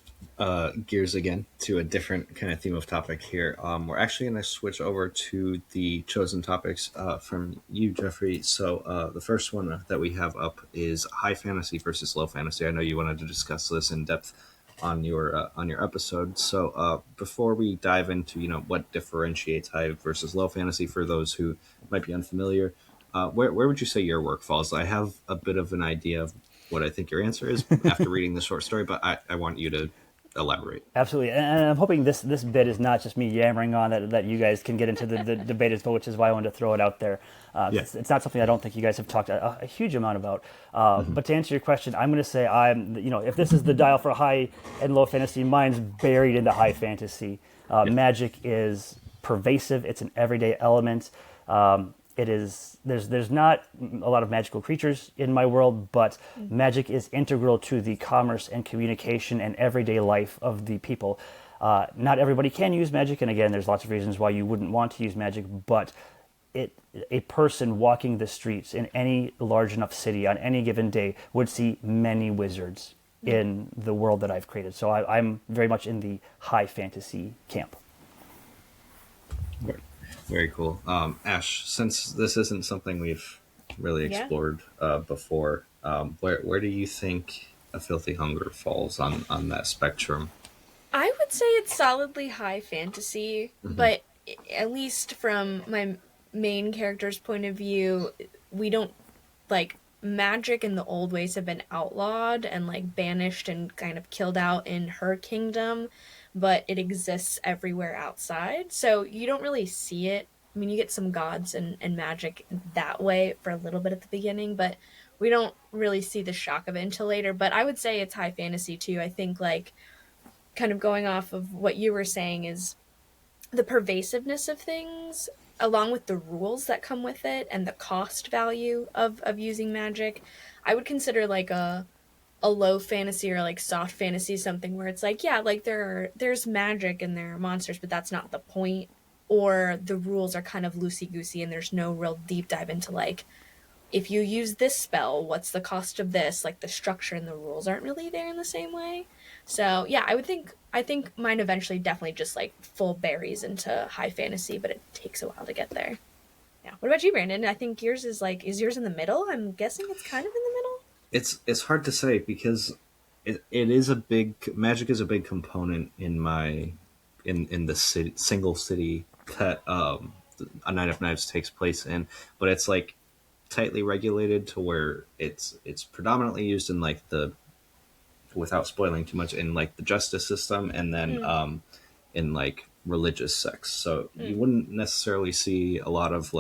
gears again to a different kind of theme of topic here. We're actually going to switch over to the chosen topics from you, Jeffrey. So the first one that we have up is high fantasy versus low fantasy. I know you wanted to discuss this in depth on your episode. So before we dive into what differentiates high versus low fantasy for those who might be unfamiliar, where would you say your work falls? I have a bit of an idea of what I think your answer is after reading the short story, but I want you to elaborate. Absolutely, and I'm hoping this bit is not just me yammering on that you guys can get into the debate as well, which is why I wanted to throw it out there. It's not something I don't think you guys have talked a huge amount about. But to answer your question, I'm going to say if this is the dial for high and low fantasy, mine's buried in the high fantasy. Magic is pervasive; it's an everyday element. It is there's not a lot of magical creatures in my world, but magic is integral to the commerce and communication and everyday life of the people. Not everybody can use magic, and again, there's lots of reasons why you wouldn't want to use magic, but a person walking the streets in any large enough city on any given day would see many wizards in the world that I've created. So I'm very much in the high fantasy camp. Very cool. Ash, since this isn't something we've really explored before, where do you think A Filthy Hunger falls on that spectrum? I would say it's solidly high fantasy, but at least from my main character's point of view, we don't, magic in the old ways have been outlawed and, banished and kind of killed out in her kingdom, but it exists everywhere outside, so you don't really see it. I mean, you get some gods and magic that way for a little bit at the beginning, but we don't really see the shock of it until later. But I would say it's high fantasy too. I think, kind of going off of what you were saying, is the pervasiveness of things, along with the rules that come with it and the cost value of using magic. I would consider a low fantasy or soft fantasy something where it's there's magic and there are monsters, but that's not the point. Or the rules are kind of loosey-goosey and there's no real deep dive into if you use this spell, what's the cost of this? The structure and the rules aren't really there in the same way. So yeah, I think mine eventually definitely just full berries into high fantasy, but it takes a while to get there. Yeah. What about you, Brandon? I think yours is yours in the middle? I'm guessing it's kind of in the middle. It's hard to say because it is magic is a big component in the single city that A Night of Knives takes place in, but it's tightly regulated to where it's predominantly used in the, without spoiling too much, in the justice system, and then in religious sects. So you wouldn't necessarily see a lot of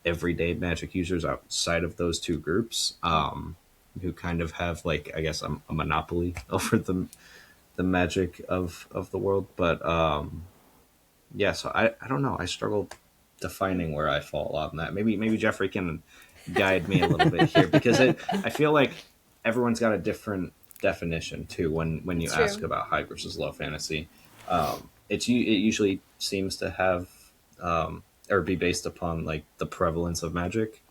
everyday magic users outside of those two groups, who kind of have I guess a monopoly over the magic of the world. But so I don't know. I struggle defining where I fall on that. Maybe Jeffrey can guide me a little bit here, because I feel like everyone's got a different definition too when you ask about high versus low fantasy. It usually seems to have or be based upon like the prevalence of magic.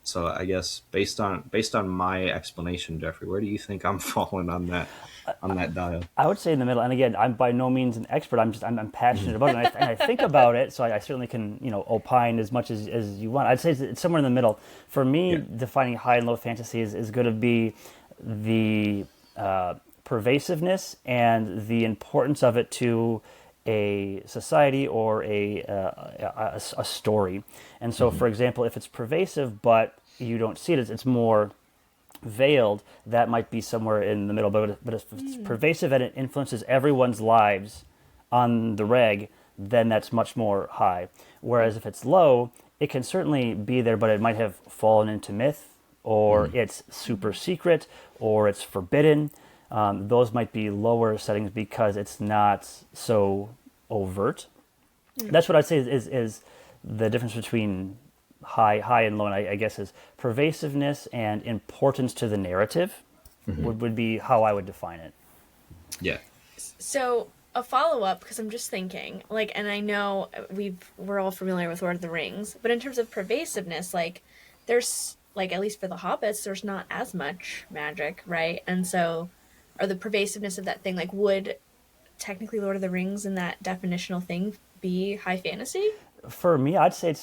So I guess based on my explanation, Jeffrey, where do you think I'm falling on that dial? I would say in the middle. And again, I'm by no means an expert. I'm passionate about it, and I think about it, so I certainly can opine as much as you want. I'd say it's somewhere in the middle. For me, Yeah. defining high and low fantasy is going to be the pervasiveness and the importance of it to a society or a story. And so, for example, if it's pervasive but you don't see it, it's more veiled, that might be somewhere in the middle. But if it's pervasive and it influences everyone's lives on the reg, then that's much more high. Whereas if it's low, it can certainly be there, but it might have fallen into myth, or it's super secret, or it's forbidden. Those might be lower settings because it's not so overt. That's what I'd say is the difference between high and low, and I guess is pervasiveness and importance to the narrative would be how I would define it. Yeah. So a follow-up, because I'm just thinking, like, and I know we're all familiar with Lord of the Rings, but in terms of pervasiveness, like, there's, like, at least for the hobbits, there's not as much magic, right? And so, or the pervasiveness of that thing, like, would technically Lord of the Rings in that definitional thing be high fantasy? For me, I'd say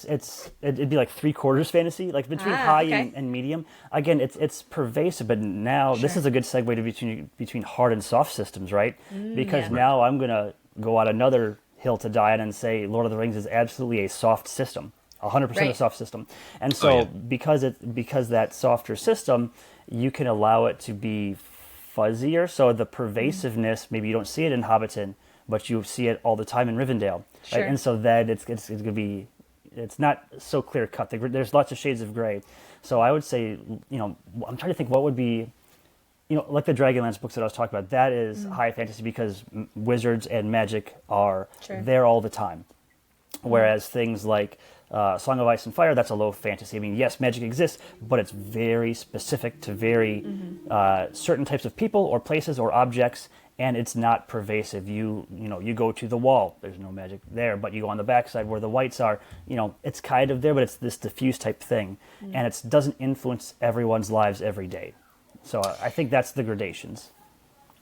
it'd be like 3/4 fantasy, like between high okay. and medium. Again, it's pervasive, but now this Sure. is a good segue to between hard and soft systems, right? Because yeah. now I'm gonna go on another hill to die on and say Lord of the Rings is absolutely a soft system, 100% a Right. soft system. And so yeah. because that softer system, you can allow it to be fuzzier. So the pervasiveness, maybe you don't see it in Hobbiton, but you see it all the time in Rivendell. Sure. Right? And so then it's going to be, it's not so clear cut. There's lots of shades of gray. So I would say, I'm trying to think what would be, like the Dragonlance books that I was talking about, that is high fantasy because wizards and magic are Sure. there all the time. Whereas things like Song of Ice and Fire, that's a low fantasy. I mean, yes, magic exists, but it's very specific to very certain types of people or places or objects, and it's not pervasive. You go to the wall, there's no magic there, but you go on the backside where the whites are, it's kind of there, but it's this diffuse type thing, and it doesn't influence everyone's lives every day. So I think that's the gradations.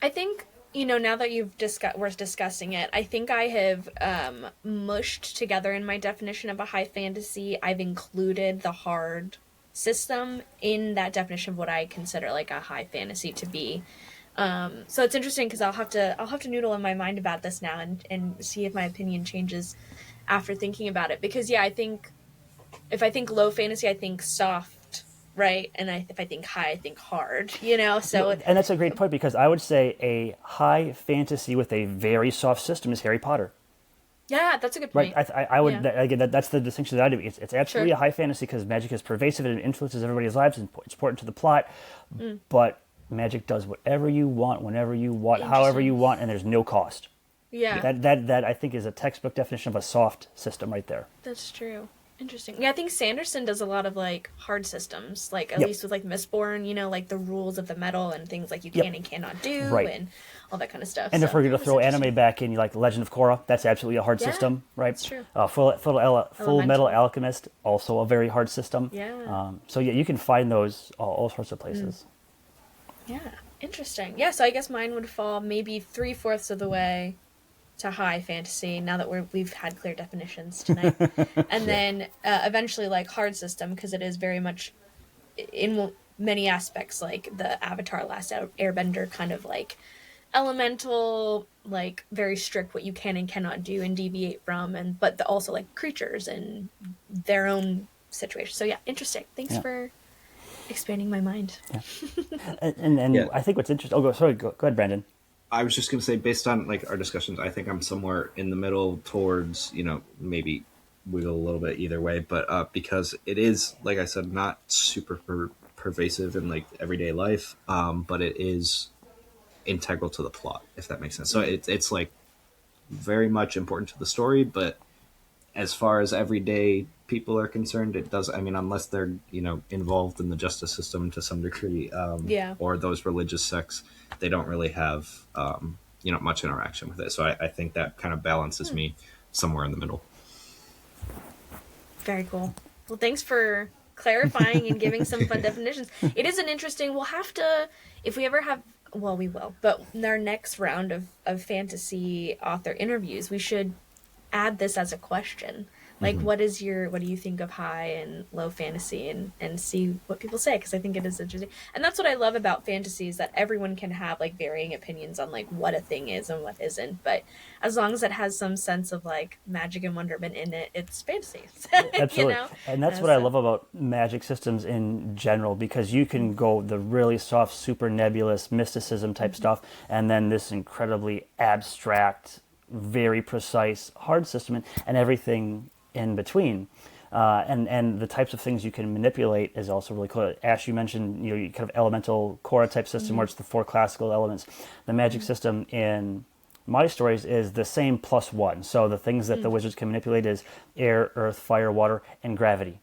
I think, now that we're discussing it, I think I have mushed together in my definition of a high fantasy. I've included the hard system in that definition of what I consider like a high fantasy to be. So it's interesting because I'll have to noodle in my mind about this now and see if my opinion changes after thinking about it. Because I think if I think low fantasy, I think soft, right? And if I think high, I think hard. So And that's a great point because I would say a high fantasy with a very soft system is Harry Potter. yeah, that's a good point. Right, I would Yeah. again. That's the distinction that I do. It's absolutely Sure. a high fantasy because magic is pervasive and it influences everybody's lives and it's important to the plot. But magic does whatever you want, whenever you want, however you want, and there's no cost. Yeah, That I think is a textbook definition of a soft system right there. that's true. Interesting. Yeah, I think Sanderson does a lot of like hard systems, like at Yep. least with like Mistborn, like the rules of the metal and things like you Yep. can and cannot do Right. and all that kind of stuff. And so if we're going to that's throw interesting. anime back in, like Legend of Korra, that's absolutely a hard Yeah, system, right? that's true. Full Metal Elemental. Alchemist, also a very hard system. Yeah. So yeah, you can find those all sorts of places. Yeah, interesting. Yeah, so I guess mine would fall maybe 3/4 of the way to high fantasy now that we've had clear definitions tonight. And then eventually like hard system because it is very much in many aspects like the Avatar Last Airbender kind of like elemental, like very strict what you can and cannot do and deviate from, and but also like creatures and their own situation. So yeah, interesting. Thanks Yeah. for expanding my mind. And Yeah. I think what's interesting. Oh, go ahead, Brandon. I was just going to say, based on like our discussions, I think I'm somewhere in the middle towards, maybe wiggle a little bit either way, but because it is, like I said, not super pervasive in like everyday life, but it is integral to the plot, if that makes sense. So it's like very much important to the story, but as far as everyday people are concerned, it does. I mean, unless they're involved in the justice system to some degree, Yeah. or those religious sects, they don't really have much interaction with it. So I think that kind of balances me somewhere in the middle. Very cool. Well, thanks for clarifying and giving some fun definitions. It is an interesting, we'll have to, if we ever have, well, we will, but in our next round of fantasy author interviews, we should add this as a question. Like, what do you think of high and low fantasy, and see what people say, because I think it is interesting. And that's what I love about fantasy, is that everyone can have like varying opinions on like what a thing is and what isn't, but as long as it has some sense of like magic and wonderment in it, it's fantasy. Absolutely. And that's what I love about magic systems in general, because you can go the really soft, super nebulous mysticism type stuff, and then this incredibly abstract, very precise hard system, and everything in between. And the types of things you can manipulate is also really cool. Ash, you mentioned you kind of elemental Korra type system, where it's the 4 classical elements. The magic system in my stories is the same +1. So the things that the wizards can manipulate is air, earth, fire, water, and gravity.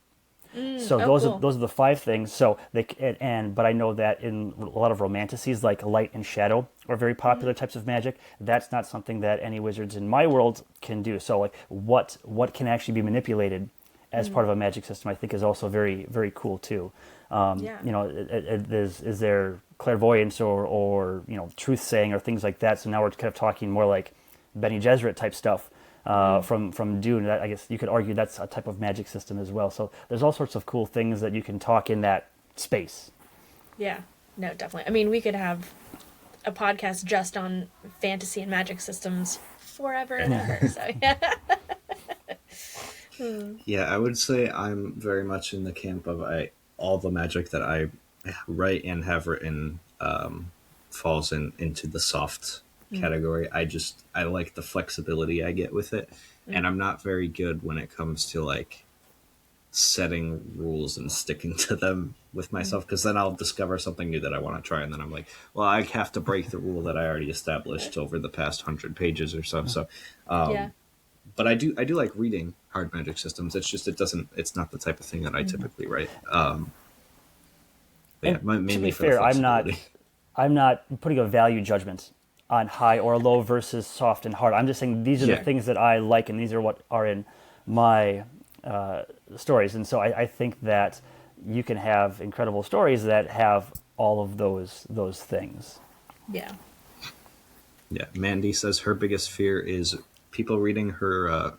So those are the 5 things. So but I know that in a lot of romanticities, like light and shadow are very popular types of magic. That's not something that any wizards in my world can do. So like what can actually be manipulated as part of a magic system, I think is also very, very cool too. Is there clairvoyance or truth saying or things like that? So now we're kind of talking more like Bene Gesserit type stuff. From Dune. That, I guess you could argue that's a type of magic system as well. So there's all sorts of cool things that you can talk in that space. Yeah, no, definitely. I mean, we could have a podcast just on fantasy and magic systems forever and ever. So yeah, I would say I'm very much in the camp of all the magic that I write and have written falls into the soft category. I like the flexibility I get with it, and I'm not very good when it comes to like setting rules and sticking to them with myself, because then I'll discover something new that I want to try, and then I'm like, well, I have to break the rule that I already established over the past 100 pages or so. So but I do like reading hard magic systems. It's just it's not the type of thing that I typically write. To be fair, I'm not putting a value judgment on high or low versus soft and hard. I'm just saying these are the things that I like, and these are what are in my stories. And so I think that you can have incredible stories that have all of those things. Yeah. Yeah. Mandy says her biggest fear is people reading her,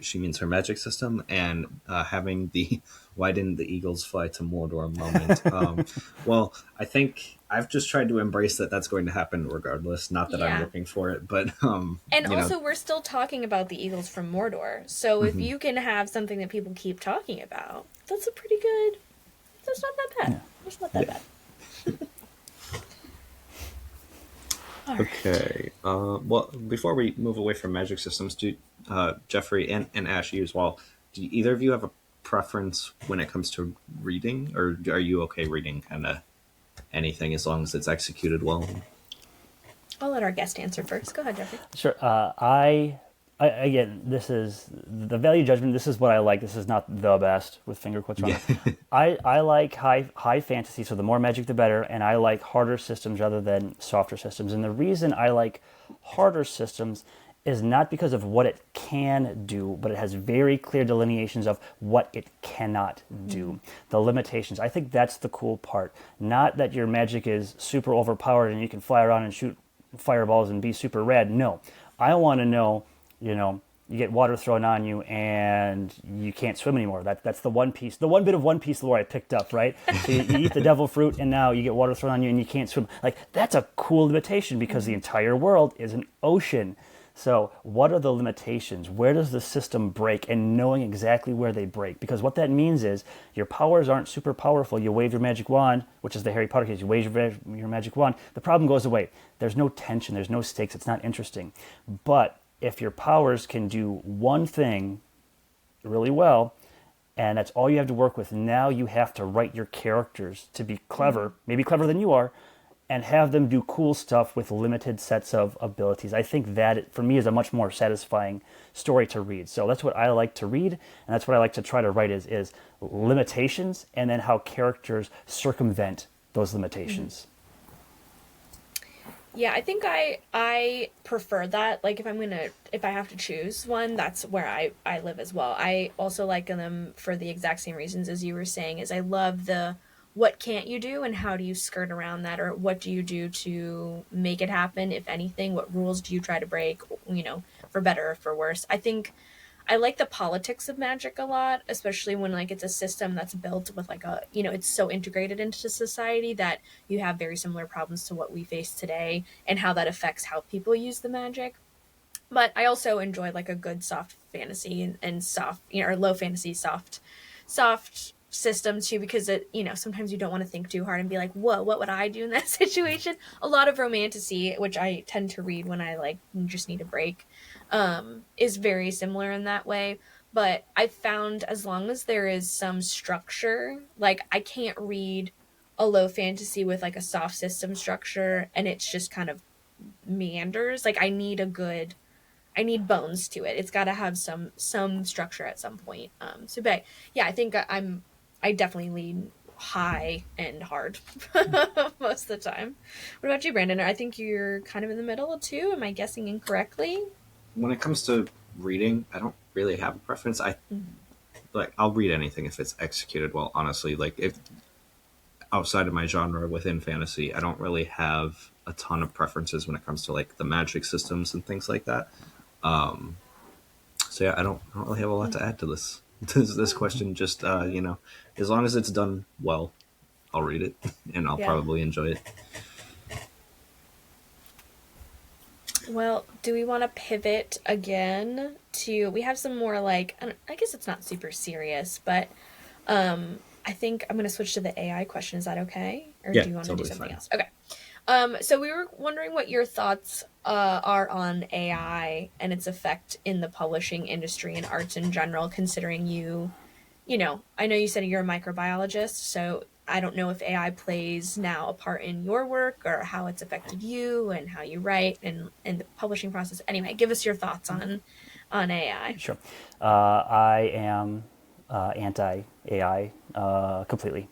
she means her magic system, and having the "why didn't the eagles fly to Mordor" moment. Well, I think I've just tried to embrace that that's going to happen regardless. Not that I'm looking for it, but and also we're still talking about the eagles from Mordor. So if you can have something that people keep talking about, that's a pretty good. That's not that bad. It's not that bad. Okay. Well, before we move away from magic systems, Jeffrey and Ash, you as well, do either of you have a preference when it comes to reading, or are you okay reading kind of anything as long as it's executed well? I'll let our guest answer first. Go ahead, Jeffrey. Sure. I again, this is the value judgment. This is what I like. This is not the best with finger quotes on it. I like high fantasy, so the more magic the better, and I like harder systems rather than softer systems. And the reason I like harder systems is not because of what it can do, but it has very clear delineations of what it cannot do, the limitations. I think that's the cool part. Not that your magic is super overpowered and you can fly around and shoot fireballs and be super rad. No, I want to know, you get water thrown on you and you can't swim anymore. That's the one bit of One Piece lore I picked up, right? So you eat the devil fruit and now you get water thrown on you and you can't swim. Like, that's a cool limitation because the entire world is an ocean. So what are the limitations? Where does the system break? And knowing exactly where they break. Because what that means is your powers aren't super powerful. You wave your magic wand, which is the Harry Potter case. You wave your magic wand. The problem goes away. There's no tension. There's no stakes. It's not interesting. But if your powers can do one thing really well, and that's all you have to work with, now you have to write your characters to be clever, maybe cleverer than you are, and have them do cool stuff with limited sets of abilities. I think that, for me, is a much more satisfying story to read. So that's what I like to read, and that's what I like to try to write is limitations, and then how characters circumvent those limitations. Yeah, I think I prefer that. Like if I have to choose one, that's where I live as well. I also like them for the exact same reasons as you were saying, is I love the what can't you do and how do you skirt around that, or what do you do to make it happen, if anything, what rules do you try to break, for better or for worse. I think I like the politics of magic a lot, especially when like it's a system that's built with like it's so integrated into society that you have very similar problems to what we face today and how that affects how people use the magic. But I also enjoy like a good soft fantasy and soft, or low fantasy soft system too, because sometimes you don't want to think too hard and be like, whoa, what would I do in that situation? A lot of romantasy, which I tend to read when I like just need a break, is very similar in that way. But I've found as long as there is some structure, like I can't read a low fantasy with like a soft system structure and it's just kind of meanders. Like I need bones to it. It's got to have some structure at some point. But yeah, I think I definitely lean high and hard most of the time. What about you, Brandon? I think you're kind of in the middle too. Am I guessing incorrectly? When it comes to reading, I don't really have a preference. I'll read anything if it's executed well. Honestly, like if outside of my genre within fantasy, I don't really have a ton of preferences when it comes to like the magic systems and things like that. So yeah, I don't really have a lot to add to this this question. Just as long as it's done well, I'll read it and I'll Yeah. probably enjoy it. Well, do we want to pivot again to? We have some more like I guess it's not super serious, but I think I'm gonna switch to the AI question. Is that okay, or Yeah, do you want to do totally something fine. else? Okay. So we were wondering what your thoughts are on AI and its effect in the publishing industry and arts in general, considering I know you said you're a microbiologist, so I don't know if AI plays now a part in your work or how it's affected you and how you write and the publishing process. Anyway, give us your thoughts on AI. Sure. I am anti AI completely,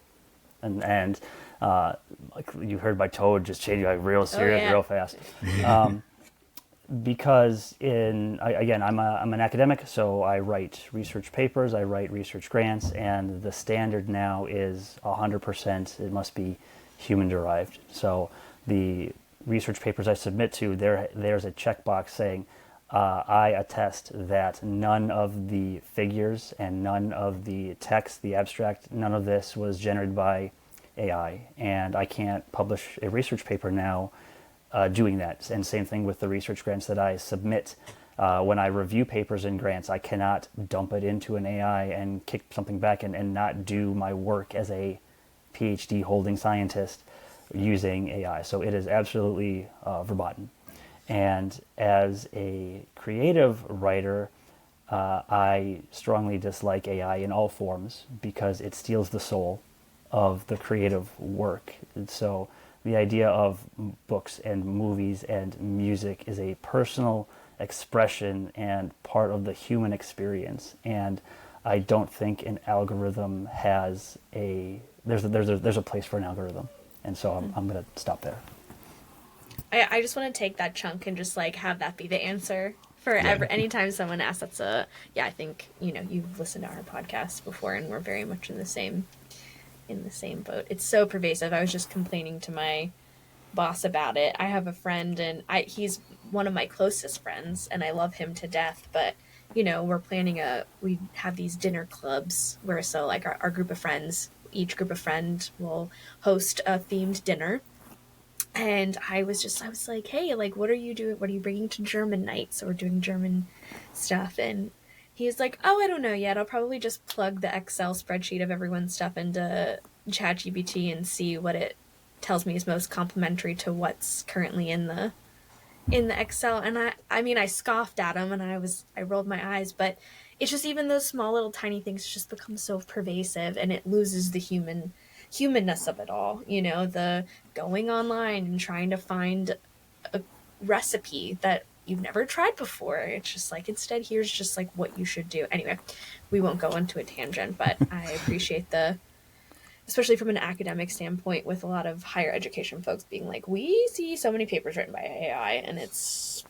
and like you heard my tone just change like real Oh serious, yeah. real fast. Because again, I'm an academic, so I write research papers, I write research grants, and the standard now is 100%. It must be human derived. So the research papers I submit to, there's a checkbox saying I attest that none of the figures and none of the text, the abstract, none of this was generated by AI, and I can't publish a research paper now doing that. And same thing with the research grants that I submit. When I review papers and grants, I cannot dump it into an AI and kick something back and not do my work as a PhD holding scientist using AI. So it is absolutely verboten. And as a creative writer, I strongly dislike AI in all forms because it steals the soul of the creative work. And so the idea of books and movies and music is a personal expression and part of the human experience. And I don't think an algorithm has there's a place for an algorithm. And so I'm going to stop there. I just want to take that chunk and just like have that be the answer for Yeah. anytime someone asks. I think you've listened to our podcast before and we're very much in the same boat. It's so pervasive. I was just complaining to my boss about it. I have a friend and he's one of my closest friends and I love him to death, but we have these dinner clubs where so like our group of friends, each group of friends will host a themed dinner. And I was like, hey, like, what are you doing? What are you bringing to German night? So we're doing German stuff. And he's like, oh, I don't know yet. I'll probably just plug the Excel spreadsheet of everyone's stuff into ChatGPT and see what it tells me is most complementary to what's currently in the Excel. And I mean, I scoffed at him and I rolled my eyes, but it's just even those small little tiny things just become so pervasive and it loses the humanness of it all. The going online and trying to find a recipe that you've never tried before. It's just like, instead, here's just like what you should do. Anyway, we won't go into a tangent, but I appreciate especially from an academic standpoint, with a lot of higher education folks being like, we see so many papers written by AI and it's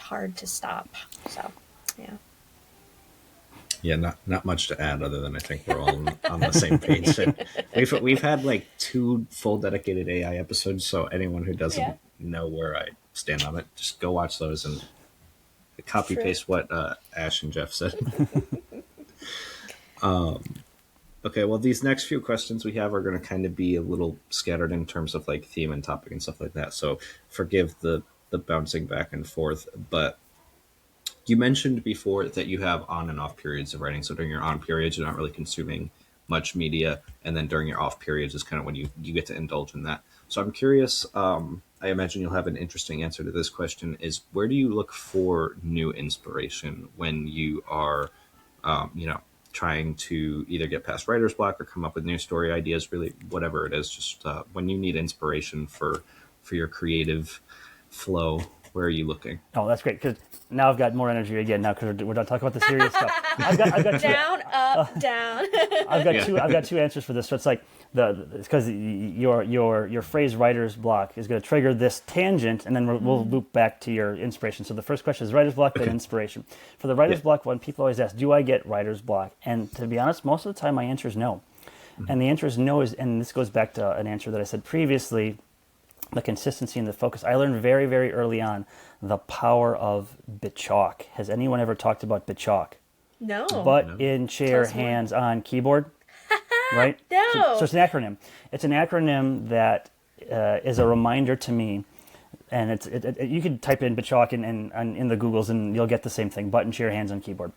hard to stop. So, yeah. Yeah, not much to add other than I think we're all on the same page. And we've had like 2 full dedicated AI episodes, so anyone who doesn't know where I stand on it, just go watch those and copy paste what Ash and Jeff said. Okay, well, these next few questions we have are going to kind of be a little scattered in terms of like theme and topic and stuff like that. So forgive the bouncing back and forth. But you mentioned before that you have on and off periods of writing. So during your on periods, you're not really consuming much media, and then during your off periods is kind of when you get to indulge in that. So I'm curious. I imagine you'll have an interesting answer to this question: is where do you look for new inspiration when you are, trying to either get past writer's block or come up with new story ideas, really whatever it is, just when you need inspiration for your creative flow, where are you looking? Oh, that's great, because now I've got more energy again now because we're not talking about the serious stuff. I've got down, up, down. I've got 2 answers for this. So it's like it's because your phrase writer's block is going to trigger this tangent, and then we'll loop back to your inspiration. So the first question is writer's block, then inspiration. For the writer's block one, people always ask, do I get writer's block? And to be honest, most of the time my answer is no. And the answer is no, and this goes back to an answer that I said previously, the consistency and the focus. I learned very, very early on the power of bit chalk. Has anyone ever talked about bit chalk? No. Butt in chair, hands on keyboard. Right? No. So it's an acronym. It's an acronym that is a reminder to me, and you could type in bit chalk in the Googles and you'll get the same thing. Butt in chair, hands on keyboard.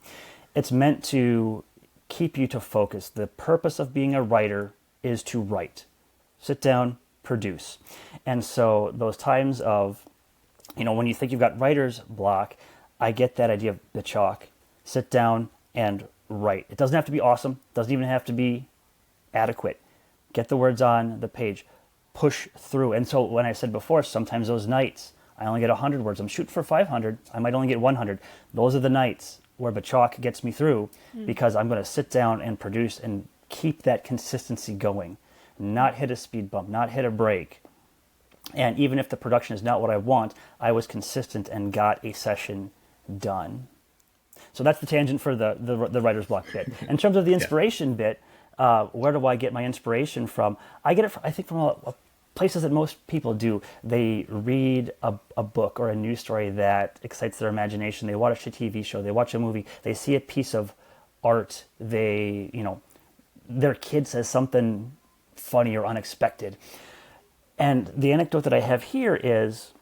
It's meant to keep you to focus. The purpose of being a writer is to write. Sit down, produce. And so those times of, when you think you've got writer's block, I get that idea of the chalk. Sit down and write. It doesn't have to be awesome. It doesn't even have to be adequate. Get the words on the page. Push through. And so when I said before, sometimes those nights, I only get 100 words. I'm shooting for 500. I might only get 100. Those are the nights where the chalk gets me through because I'm going to sit down and produce and keep that consistency going. Not hit a speed bump, not hit a break. And even if the production is not what I want, I was consistent and got a session done. So that's the tangent for the writer's block bit. In terms of the inspiration bit, where do I get my inspiration from? I get it, I think, from places that most people do. They read a book or a news story that excites their imagination. They watch a TV show. They watch a movie. They see a piece of art. Their kid says something funny or unexpected. And the anecdote that I have here is,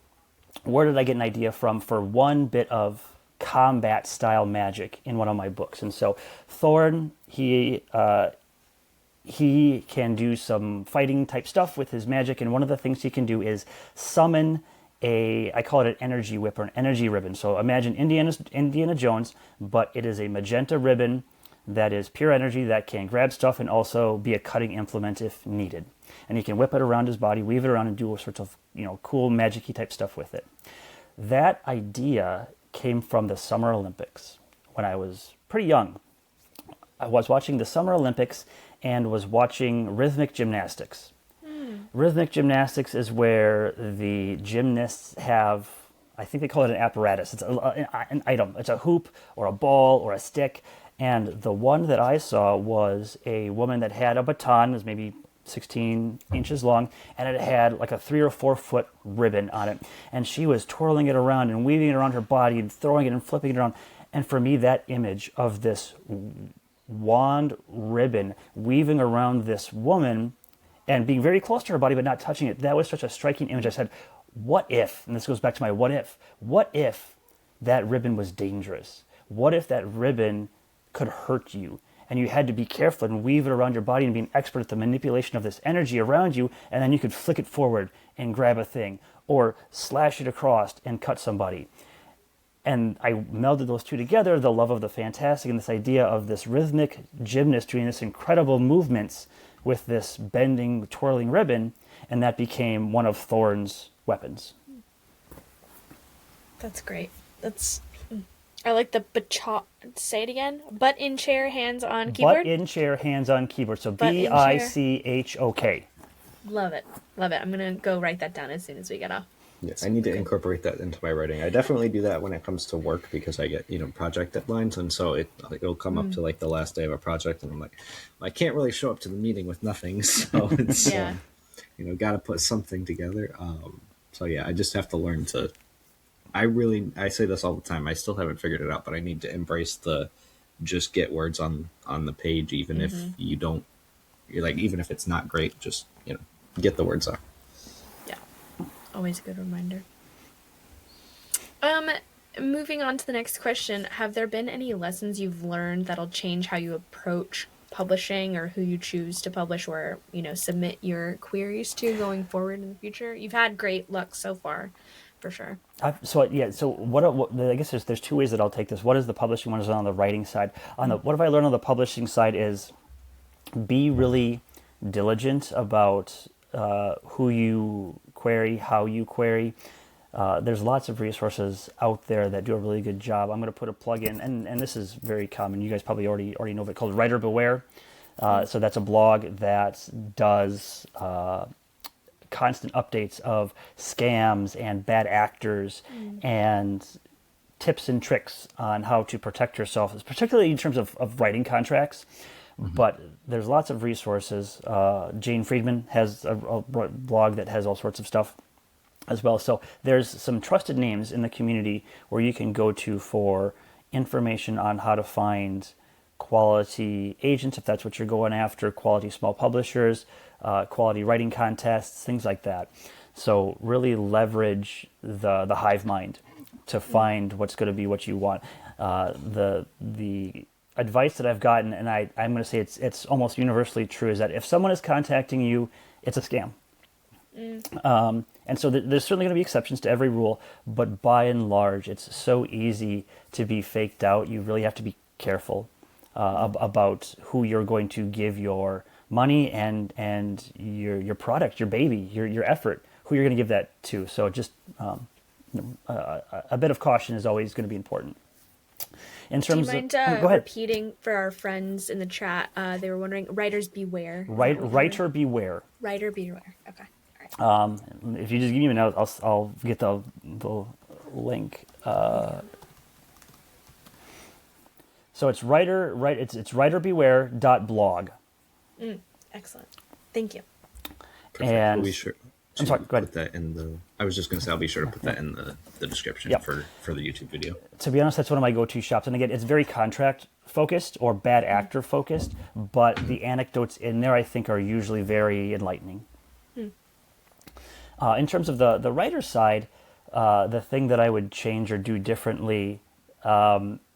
where did I get an idea from for one bit of combat style magic in one of my books? And so Thorn, he can do some fighting type stuff with his magic, and one of the things he can do is summon I call it an energy whip or an energy ribbon. So imagine Indiana Jones, but it is a magenta ribbon that is pure energy that can grab stuff and also be a cutting implement if needed. And he can whip it around his body, weave it around, and do all sorts of cool magic-y type stuff with it. That idea came from the Summer Olympics when I was pretty young. I was watching the Summer Olympics and was watching rhythmic gymnastics. Rhythmic gymnastics is where the gymnasts have, I think they call it an apparatus. It's an item. It's a hoop or a ball or a stick. And the one that I saw was a woman that had a baton, it was maybe 16 inches long, and it had like a 3 or 4 foot ribbon on it. And she was twirling it around and weaving it around her body and throwing it and flipping it around. And for me, that image of this wand ribbon weaving around this woman and being very close to her body but not touching it, that was such a striking image. I said, what if, and this goes back to my what if that ribbon was dangerous? What if that ribbon could hurt you and you had to be careful and weave it around your body and be an expert at the manipulation of this energy around you, and then you could flick it forward and grab a thing or slash it across and cut somebody? And I melded those two together, the love of the fantastic and this idea of this rhythmic gymnast doing this incredible movements with this bending, twirling ribbon, and that became one of Thorn's weapons. That's great. That's I like the say it again. Butt in chair, hands on Butt keyboard. in chair, hands on keyboard. So Butt in chair. Bichok. Love it. Love it. I'm going to go write that down as soon as we get off. Yes, I need to incorporate that into my writing. I definitely do that when it comes to work because I get, project deadlines, and so it'll come up to like the last day of a project, and I'm like, well, I can't really show up to the meeting with nothing, so it's Yeah. got to put something together. So yeah, I just have to learn to. I say this all the time. I still haven't figured it out, but I need to embrace the just get words on the page, even if you don't. You're like, even if it's not great, just get the words out. Yeah. Always a good reminder. Moving on to the next question, have there been any lessons you've learned that'll change how you approach publishing or who you choose to publish or, submit your queries to going forward in the future? You've had great luck so far, for sure. So what I guess there's two ways that I'll take this. What is the publishing? One is on the writing side. What have I learned on the publishing side is be really diligent about who you query, how you query. There's lots of resources out there that do a really good job. I'm going to put a plug in, and this is very common. You guys probably already know of it, called Writer Beware. So that's a blog that does constant updates of scams and bad actors and tips and tricks on how to protect yourself, particularly in terms of writing contracts. But there's lots of resources. Jane Friedman has a blog that has all sorts of stuff as well. So there's some trusted names in the community where you can go to for information on how to find quality agents, if that's what you're going after, quality small publishers, quality writing contests, things like that. So really leverage the hive mind to find what's going to be what you want. The advice that I've gotten, and I'm going to say it's almost universally true, is that if someone is contacting you, it's a scam. And so there's certainly going to be exceptions to every rule, but by and large, it's so easy to be faked out. You really have to be careful about who you're going to give your money and your product, your baby, your effort, who you're going to give that to. So just a bit of caution is always going to be important. In terms Do you mind repeating for our friends in the chat? They were wondering, writers beware. Writer beware. Writer beware. Okay. If you just give me a minute, I'll get the link. So it's writerbeware.blog. Excellent. Thank you. Perfect. And we'll be sure I'm sorry, go ahead. Put that in I was just going to say I'll be sure to put that in the description for the YouTube video. To be honest, that's one of my go-to shops. And again, it's very contract focused or bad actor focused, but the anecdotes in there I think are usually very enlightening. In terms of the writer side, the thing that I would change or do differently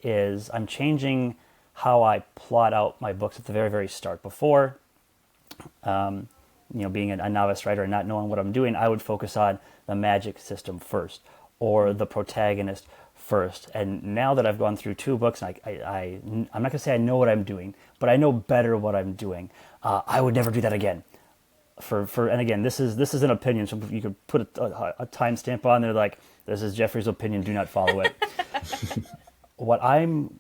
is I'm changing how I plot out my books at the very, very start. Before, being a novice writer and not knowing what I'm doing, I would focus on the magic system first or the protagonist first. And now that I've gone through 2 books, I'm not going to say I know what I'm doing, but I know better what I'm doing. I would never do that again. And again, this is an opinion, so you could put a timestamp on there like, this is Jeffrey's opinion, do not follow it. I'm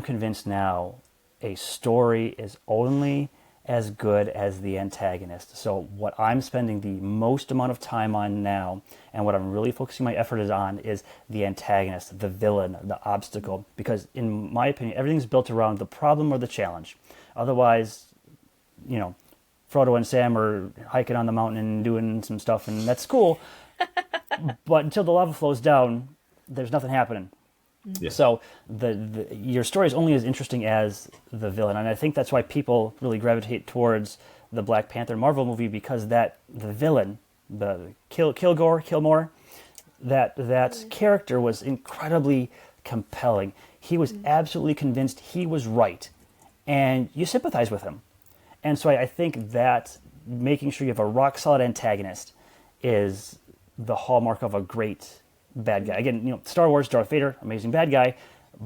convinced now a story is only as good as the antagonist. So what I'm spending the most amount of time on now, and what I'm really focusing my effort is the antagonist, the villain, the obstacle, because in my opinion, everything's built around the problem or the challenge. Otherwise, Frodo and Sam are hiking on the mountain and doing some stuff, and that's cool. But until the lava flows down, there's nothing happening. Yeah. So your story is only as interesting as the villain, and I think that's why people really gravitate towards the Black Panther Marvel movie, because the villain, the Killmore, that character was incredibly compelling. He was absolutely convinced he was right, and you sympathize with him. And so I think that making sure you have a rock-solid antagonist is the hallmark of a great bad guy. Again, Star Wars, Darth Vader, amazing bad guy,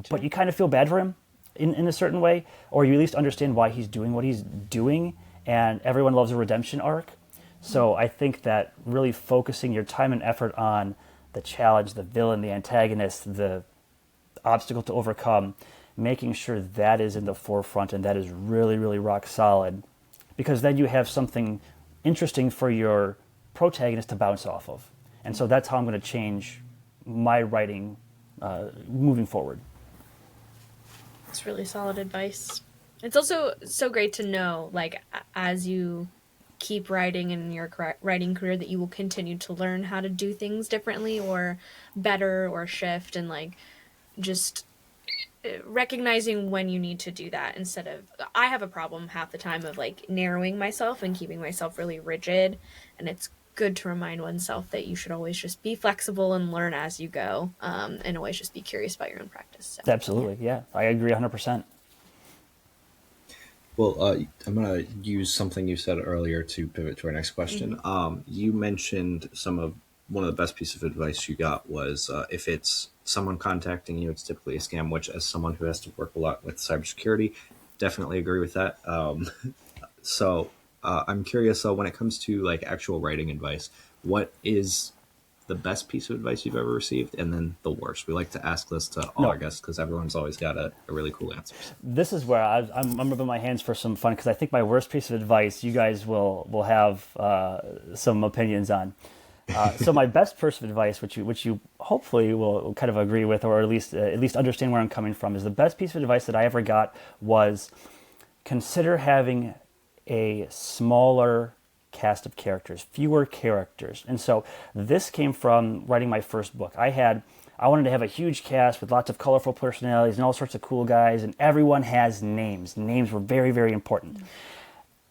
but you kind of feel bad for him in a certain way, or you at least understand why he's doing what he's doing, and everyone loves a redemption arc. So I think that really focusing your time and effort on the challenge, the villain, the antagonist, the obstacle to overcome, making sure that is in the forefront and that is really, really rock solid, because then you have something interesting for your protagonist to bounce off of. And so that's how I'm going to change my writing moving forward. It's really solid advice. It's also so great to know, like, as you keep writing in your writing career, that you will continue to learn how to do things differently or better or shift, and like just recognizing when you need to do that instead of, I have a problem half the time of like narrowing myself and keeping myself really rigid, and it's good to remind oneself that you should always just be flexible and learn as you go, and always just be curious about your own practice. So, Absolutely, yeah. I agree 100%. Well, I'm going to use something you said earlier to pivot to our next question. You mentioned one of the best pieces of advice you got was if it's someone contacting you, it's typically a scam, which as someone who has to work a lot with cybersecurity, definitely agree with that. So I'm curious, when it comes to like actual writing advice, what is the best piece of advice you've ever received, and then the worst? We like to ask this to all our guests because everyone's always got a really cool answer. This is where I'm rubbing my hands for some fun, because I think my worst piece of advice you guys will have some opinions on. So my best piece of advice, which you hopefully will kind of agree with, or at least understand where I'm coming from, is the best piece of advice that I ever got was consider having a smaller cast of characters, fewer characters. And so this came from writing my first book. I wanted to have a huge cast with lots of colorful personalities and all sorts of cool guys, and everyone has names. Names were very, very important.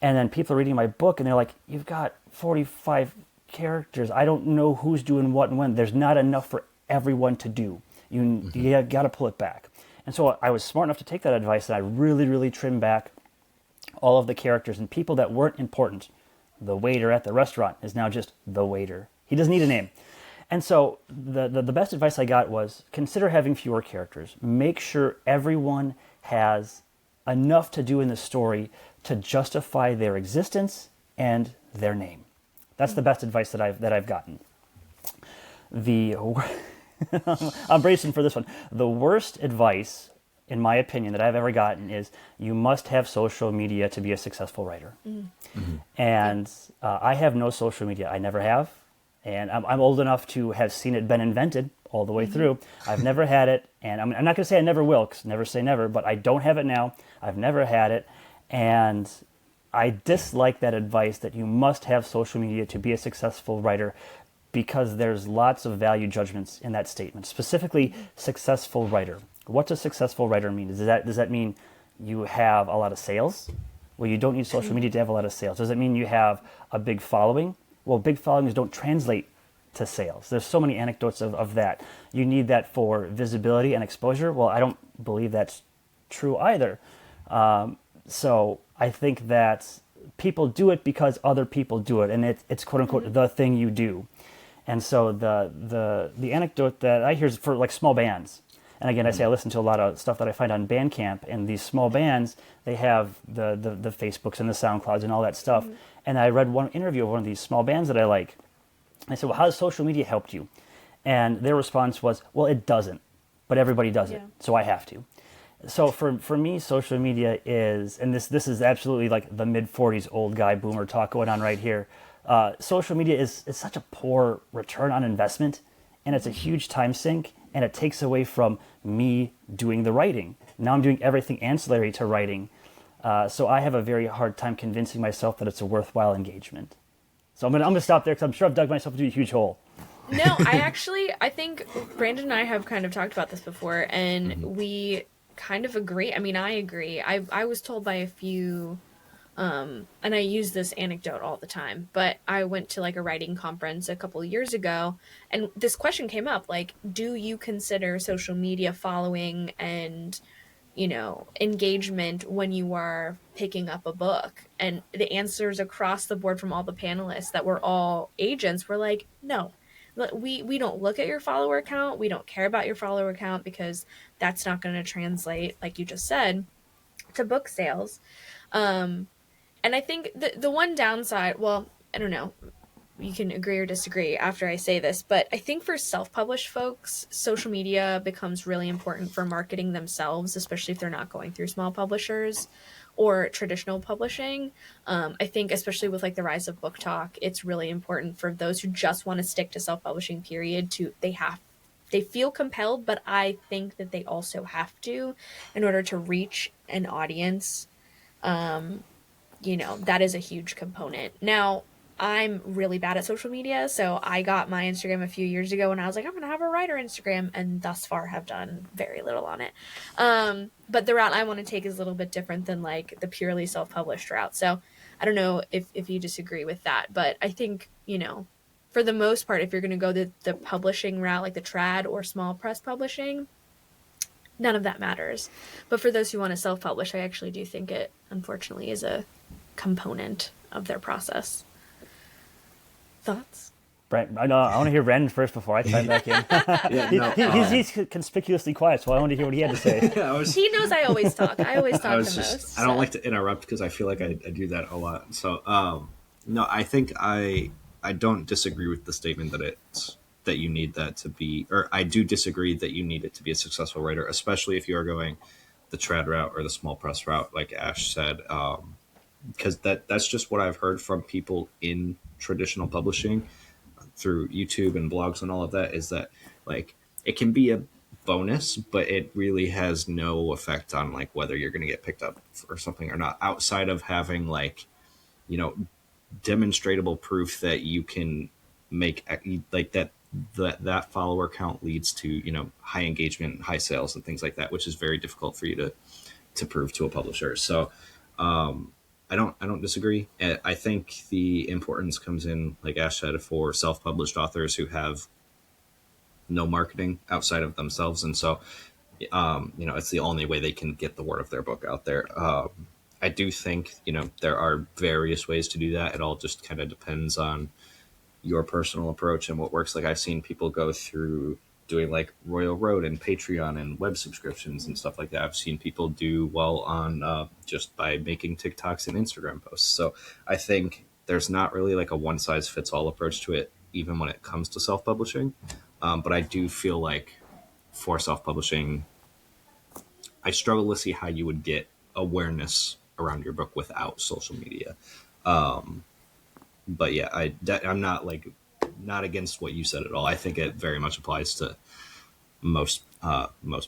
And then people are reading my book and they're like, you've got 45 characters. I don't know who's doing what and when. There's not enough for everyone to do. You got to pull it back. And so I was smart enough to take that advice, and I really, really trimmed back all of the characters, and people that weren't important. The waiter at the restaurant is now just the waiter. He doesn't need a name. And so the best advice I got was consider having fewer characters. Make sure everyone has enough to do in the story to justify their existence and their name. That's the best advice that I've gotten. I'm bracing for this one. The worst advice, in my opinion, that I've ever gotten is you must have social media to be a successful writer. And I have no social media. I never have. And I'm old enough to have seen it been invented all the way through. I've never had it. And I'm not going to say I never will, because never say never, but I don't have it now. I've never had it. And I dislike that advice that you must have social media to be a successful writer, because there's lots of value judgments in that statement. Specifically, successful writer. What does successful writer mean? Does that mean you have a lot of sales? Well, you don't need social media to have a lot of sales. Does it mean you have a big following? Well, big followings don't translate to sales. There's so many anecdotes of that. You need that for visibility and exposure. Well, I don't believe that's true either. So I think that people do it because other people do it, and it's quote unquote the thing you do. And so the anecdote that I hear is for like small bands. And again, I say I listen to a lot of stuff that I find on Bandcamp, and these small bands, they have the Facebooks and the SoundClouds and all that stuff. And I read one interview of one of these small bands that I like. I said, well, how has social media helped you? And their response was, well, it doesn't, but everybody does it, so I have to. So for me, social media is, and this is absolutely like the mid-40s old guy boomer talk going on right here. Social media is such a poor return on investment, and it's a huge time sink, and it takes away from me doing the writing. Now I'm doing everything ancillary to writing. So I have a very hard time convincing myself that it's a worthwhile engagement. So I'm gonna stop there, because I'm sure I've dug myself into a huge hole. No, I think Brandon and I have kind of talked about this before, and we kind of agree. I mean, I agree. I was told by a few, and I use this anecdote all the time, but I went to like a writing conference a couple of years ago, and this question came up, like, do you consider social media following and, engagement when you are picking up a book? And the answers across the board from all the panelists that were all agents were like, no. We don't look at your follower count. We don't care about your follower count, because that's not going to translate, like you just said, to book sales. And I think the one downside, well, I don't know, you can agree or disagree after I say this, but I think for self-published folks, social media becomes really important for marketing themselves, especially if they're not going through small publishers or traditional publishing. I think especially with like the rise of book talk, it's really important for those who just want to stick to self-publishing period to they feel compelled, but I think that they also have to in order to reach an audience. That is a huge component. Now, I'm really bad at social media, so I got my Instagram a few years ago and I was like, I'm going to have a writer Instagram, and thus far have done very little on it. But the route I want to take is a little bit different than like the purely self-published route. So I don't know if you disagree with that, but I think, for the most part, if you're going to go the publishing route, like the trad or small press publishing, none of that matters. But for those who want to self-publish, I actually do think it, unfortunately, is a component of their process. Thoughts? Brent, I want to hear Brandon first before I chime back in. He's conspicuously quiet, so I want to hear what he had to say. He knows I always talk. I always talk the most. I don't like to interrupt because I feel like I do that a lot. So, no, I think I don't disagree with the statement that you need that to be, or I do disagree that you need it to be a successful writer, especially if you are going the trad route or the small press route, like Ash said, because that's just what I've heard from people in traditional publishing through YouTube and blogs and all of that, is that like it can be a bonus, but it really has no effect on like whether you're going to get picked up or something or not, outside of having like, demonstrable proof that you can make like that follower count leads to, high engagement, high sales and things like that, which is very difficult for you to prove to a publisher. So, I don't disagree. I think the importance comes in, like Ash said, for self-published authors who have no marketing outside of themselves. And so, it's the only way they can get the word of their book out there. I do think, there are various ways to do that. It all just kind of depends on your personal approach and what works. Like I've seen people go through doing like Royal Road and Patreon and web subscriptions and stuff like that. I've seen people do well on just by making TikToks and Instagram posts. So I think there's not really like a one size fits all approach to it, even when it comes to self-publishing. But I do feel like for self-publishing, I struggle to see how you would get awareness around your book without social media. But yeah, I'm not against what you said at all. I think it very much applies to most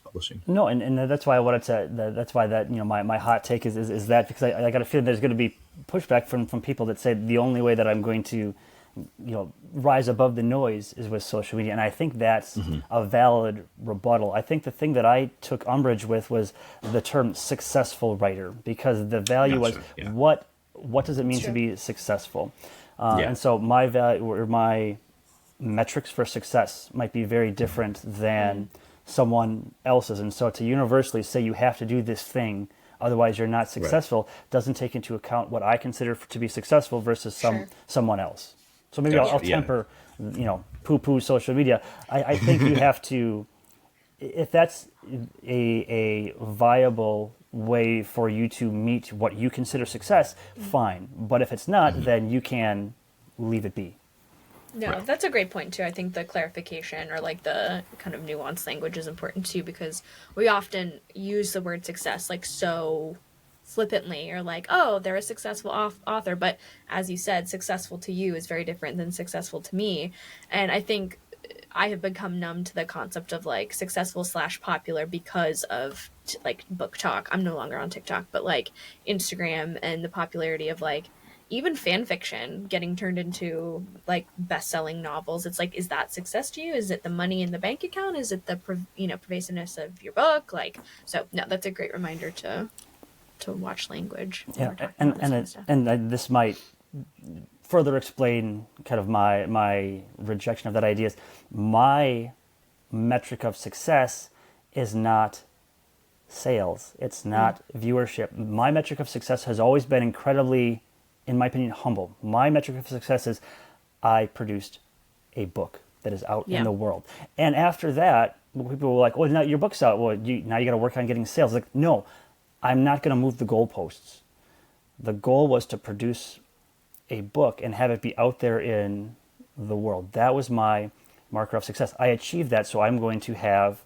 publishing. No, and that's why I wanted to. That's why that my hot take is that, because I got a feeling there's going to be pushback from people that say the only way that I'm going to rise above the noise is with social media, and I think that's a valid rebuttal. I think the thing that I took umbrage with was the term successful writer, because the value was what does it mean to be successful? And so my value or my metrics for success might be very different than someone else's. And so to universally say you have to do this thing, otherwise you're not successful, doesn't take into account what I consider to be successful versus someone else. So maybe I'll temper, poo-poo social media. I think you have to, if that's a viable way for you to meet what you consider success, fine. But if it's not, then you can leave it be. No, that's a great point too. I think the clarification or like the kind of nuanced language is important too, because we often use the word success like so flippantly, or like, oh, they're a successful author. But as you said, successful to you is very different than successful to me. And I think I have become numb to the concept of like successful / popular because of like book talk. I'm no longer on TikTok, but like Instagram and the popularity of like even fan fiction getting turned into like best-selling novels. It's like, is that success to you? Is it the money in the bank account? Is it the pervasiveness of your book? Like, so no, that's a great reminder to watch language. And this might further explain kind of my rejection of that idea. Is my metric of success is not sales. It's not viewership. My metric of success has always been incredibly, in my opinion, humble. My metric of success is I produced a book that is out in the world. And after that, people were like, well, now your book's out. Well, now you got to work on getting sales. Like, no, I'm not going to move the goalposts. The goal was to produce a book and have it be out there in the world. That was my marker of success. I achieved that, so I'm going to have,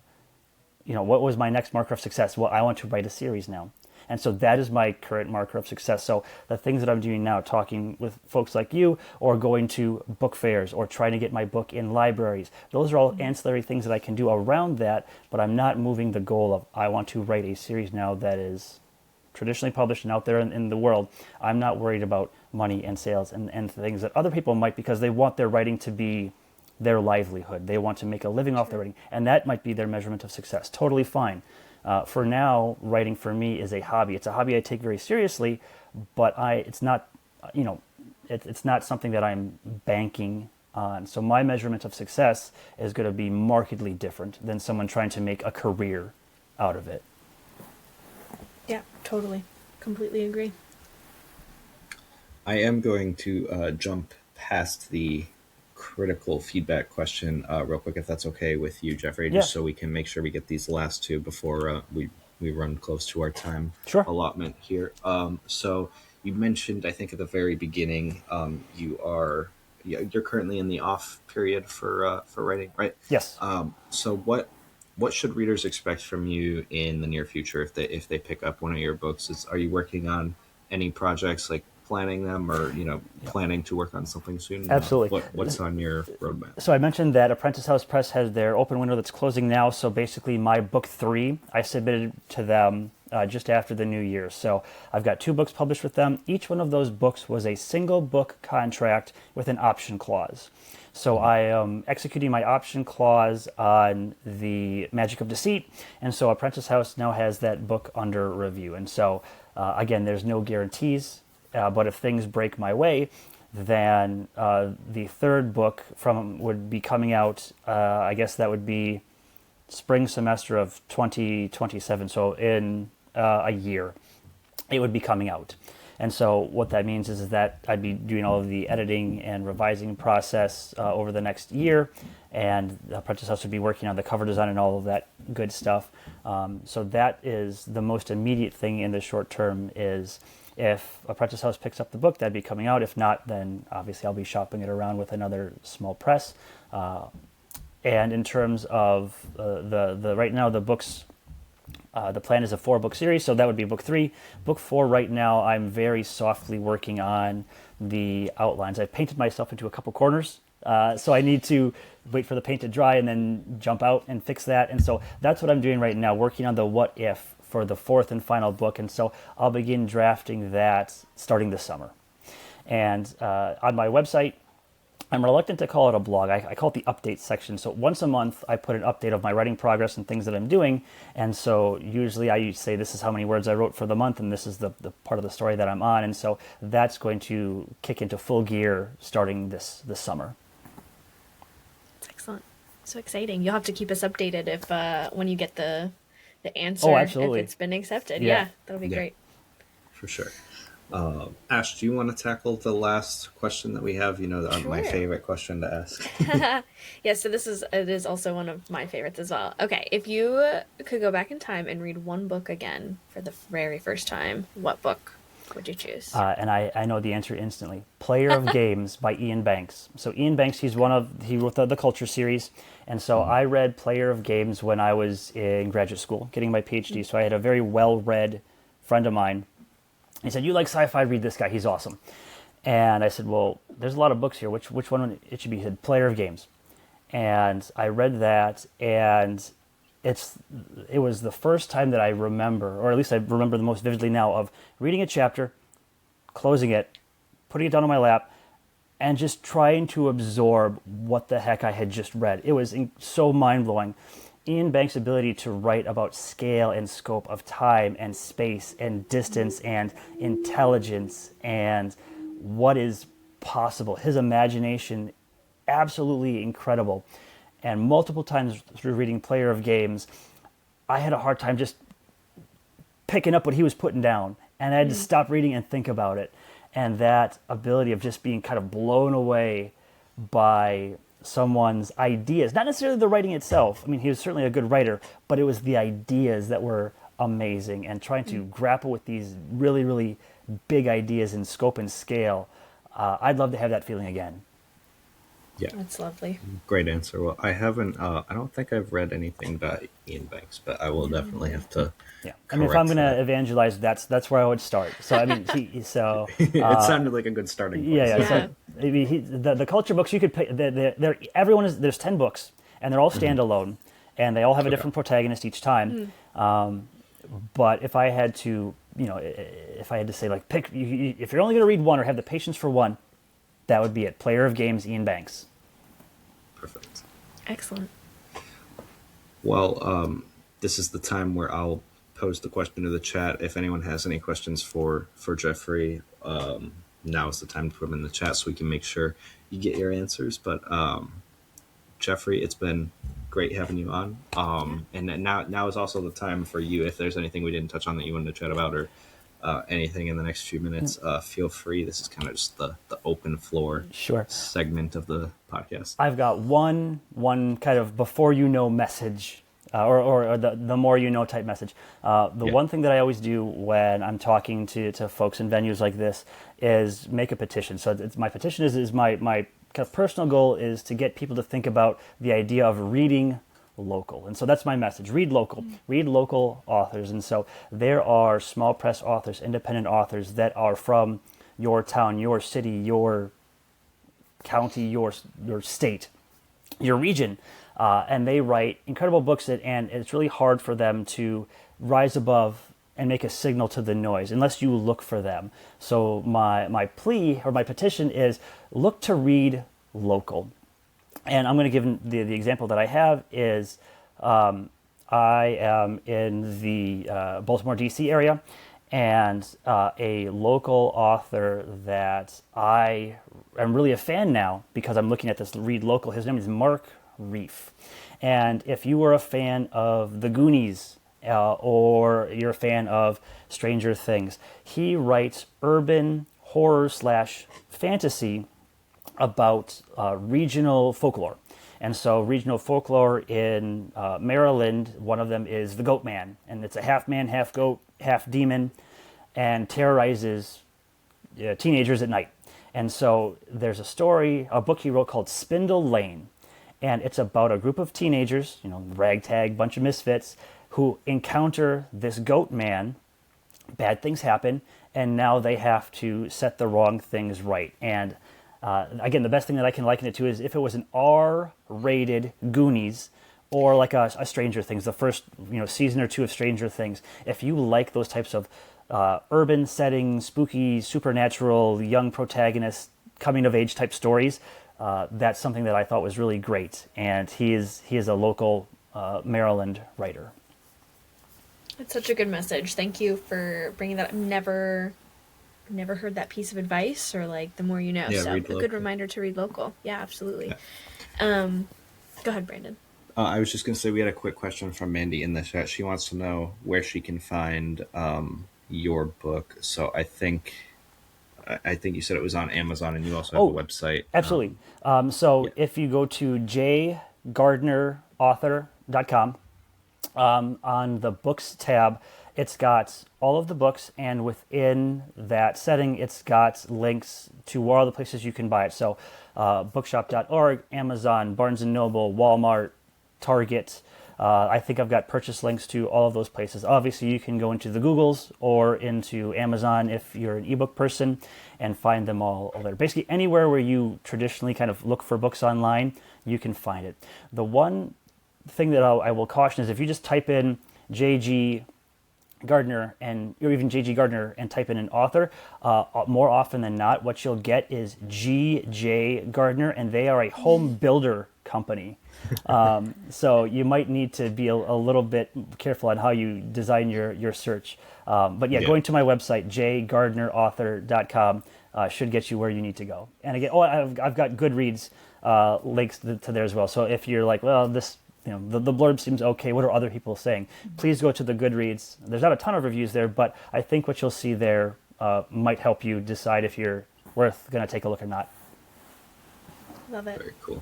what was my next marker of success? Well, I want to write a series now. And so that is my current marker of success. So the things that I'm doing now, talking with folks like you, or going to book fairs, or trying to get my book in libraries, those are all ancillary things that I can do around that, but I'm not moving the goal of, I want to write a series now that is traditionally published and out there in the world. I'm not worried about money and sales and things that other people might, because they want their writing to be their livelihood. They want to make a living off their writing, and that might be their measurement of success. Totally fine. For now, writing for me is a hobby. It's a hobby I take very seriously, but it's not, it's not something that I'm banking on. So my measurement of success is going to be markedly different than someone trying to make a career out of it. Yeah, totally. Completely agree. I am going to jump past the critical feedback question real quick, if that's okay with you, Jeffrey, just so we can make sure we get these last two before we run close to our time allotment here. So you mentioned, I think at the very beginning, you're currently in the off period for writing, right? Yes. So what should readers expect from you in the near future if they pick up one of your books? Are you working on any projects, like planning them, or planning to work on something soon? Absolutely. What's on your roadmap? So I mentioned that Apprentice House Press has their open window that's closing now. So basically, my book 3 I submitted to them just after the new year. So I've got 2 books published with them. Each one of those books was a single book contract with an option clause. So I am executing my option clause on the Magic of Deceit, and so Apprentice House now has that book under review. And so again, there's no guarantees. But if things break my way, then the 3rd book would be coming out, I guess that would be spring semester of 2027, so in a year, it would be coming out. And so what that means is that I'd be doing all of the editing and revising process over the next year, and the Apprentice House would be working on the cover design and all of that good stuff. So that is the most immediate thing in the short term. Is if Apprentice House picks up the book, that'd be coming out. If not, then obviously I'll be shopping it around with another small press. And in terms of the right now, the books, the plan is a 4-book series, so that would be book 3. Book 4 right now, I'm very softly working on the outlines. I've painted myself into a couple corners, so I need to wait for the paint to dry and then jump out and fix that. And so that's what I'm doing right now, working on the what if for the 4th and final book. And so I'll begin drafting that starting this summer. And on my website, I'm reluctant to call it a blog. I call it the update section. So once a month, I put an update of my writing progress and things that I'm doing. And so usually I say, this is how many words I wrote for the month, and this is the part of the story that I'm on. And so that's going to kick into full gear starting this summer. That's excellent. So exciting. You'll have to keep us updated if when you get the answer, absolutely. if it's been accepted. Yeah, that'll be great. For sure. Ash, do you want to tackle the last question that we have? Sure. My favorite question to ask. Yeah, so it is also one of my favorites as well. Okay, if you could go back in time and read one book again for the very first time, what book would you choose? And I know the answer instantly. Player of Games by Ian Banks. So Ian Banks, he wrote the Culture series. And so I read Player of Games when I was in graduate school, getting my PhD. So I had a very well-read friend of mine. He said, "You like sci-fi, read this guy, he's awesome." And I said, "Well, there's a lot of books here. Which one it should be?" He said, "Player of Games." And I read that, and it was the first time that I remember, or at least I remember the most vividly now, of reading a chapter, closing it, putting it down on my lap, and just trying to absorb what the heck I had just read. It was so mind-blowing. Ian Banks' ability to write about scale and scope of time and space and distance and intelligence and what is possible. His imagination, absolutely incredible. And multiple times through reading Player of Games, I had a hard time just picking up what he was putting down. And I had to stop reading and think about it. And that ability of just being kind of blown away by someone's ideas, not necessarily the writing itself. I mean, he was certainly a good writer, but it was the ideas that were amazing, and trying to grapple with these really, really big ideas in scope and scale. I'd love to have that feeling again. Yeah, That's lovely. great answer. Well, I haven't. I don't think I've read anything by Ian Banks, but I will definitely have to Yeah, I mean, if I'm correct going to that. evangelize, that's where I would start. So I mean, It sounded like a good starting yeah, place. yeah. So Yeah. I mean, the culture books you could pick. Everyone is there's 10 books, and they're all standalone, and they all have a Okay. different protagonist each time. But if I had to, if I had to say like pick, if you're only going to read one or have the patience for one, that would be it. Player of Games, Ian Banks. Perfect. Excellent. Well, this is the time where I'll pose the question to the chat. If anyone has any questions for Jeffrey, now is the time to put them in the chat so we can make sure you get your answers. But Jeffrey, it's been great having you on. And then now is also the time for you. If there's anything we didn't touch on that you wanted to chat about, or anything in the next few minutes, feel free. This is kind of just the open floor Sure. segment of the podcast. I've got one kind of before you know message, or the more you know type message. The Yeah. one thing that I always do when I'm talking to folks in venues like this is make a petition. So my petition is my kind of personal goal is to get people to think about the idea of reading local. And so that's my message. Read local. Read local authors. And so there are small press authors, independent authors that are from your town, your city, your county, your state, your region, and they write incredible books and it's really hard for them to rise above and make a signal to the noise unless you look for them. So my plea or my petition is look to read local. And I'm going to give the example that I have is I am in the Baltimore, D.C. area, and a local author that I am really a fan now because I'm looking at this read local. His name is Mark Reef. And if you were a fan of The Goonies or you're a fan of Stranger Things, he writes urban horror / fantasy about regional folklore. And so regional folklore in Maryland, one of them is the Goat Man. And it's a half man, half goat, half demon, and terrorizes teenagers at night. And so there's a book he wrote called Spindle Lane. And it's about a group of teenagers, ragtag, bunch of misfits, who encounter this goat man. Bad things happen, and now they have to set the wrong things right. And again, the best thing that I can liken it to is if it was an R-rated Goonies or like a Stranger Things, the first season or two of Stranger Things. If you like those types of urban setting, spooky, supernatural, young protagonist, coming of age type stories, that's something that I thought was really great. And he is a local Maryland writer. It's such a good message. Thank you for bringing that up. Never heard that piece of advice, or like the more you know. Yeah, So read a good local. reminder to read local. Yeah, absolutely. Yeah. Go ahead, Brandon. I was just going to say we had a quick question from Mandy in the chat. She wants to know where she can find your book. So I think you said it was on Amazon, and you also have a website. Absolutely. Yeah. If you go to jgardnerauthor.com, on the books tab, it's got all of the books, and within that setting, it's got links to all the places you can buy it. So bookshop.org, Amazon, Barnes & Noble, Walmart, Target. I think I've got purchase links to all of those places. Obviously, you can go into the Googles or into Amazon if you're an ebook person and find them all there. Basically, anywhere where you traditionally kind of look for books online, you can find it. The one thing that I will caution is if you just type in J.G. Gardner or even J.G. Gardner and type in an author, more often than not, what you'll get is G.J. Gardner, and they are a home builder company. So you might need to be a little bit careful on how you design your search. But yeah, going to my website, jgardnerauthor.com, should get you where you need to go. And again, I've got Goodreads links to there as well. So if you're like, well, this, the blurb seems okay, what are other people saying? Please go to the Goodreads. There's not a ton of reviews there, but I think what you'll see there might help you decide if you're worth going to take a look or not. Love it. Very cool.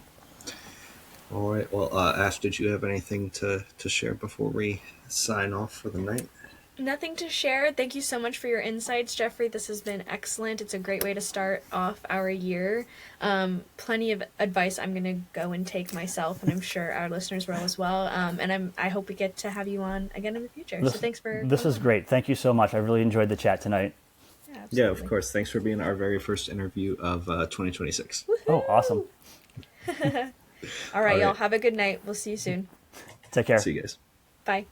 All right. Well, Ash, did you have anything to share before we sign off for the night? Nothing to share. Thank you so much for your insights, Jeffrey. This has been excellent. It's a great way to start off our year. Plenty of advice I'm going to go and take myself, and I'm sure our listeners will as well. And I hope we get to have you on again in the future. So thanks for. This is great. Thank you so much. I really enjoyed the chat tonight. Yeah, of course. Thanks for being our very first interview of 2026. Woohoo! Oh, awesome. All right, y'all. Have a good night. We'll see you soon. Take care. See you guys. Bye.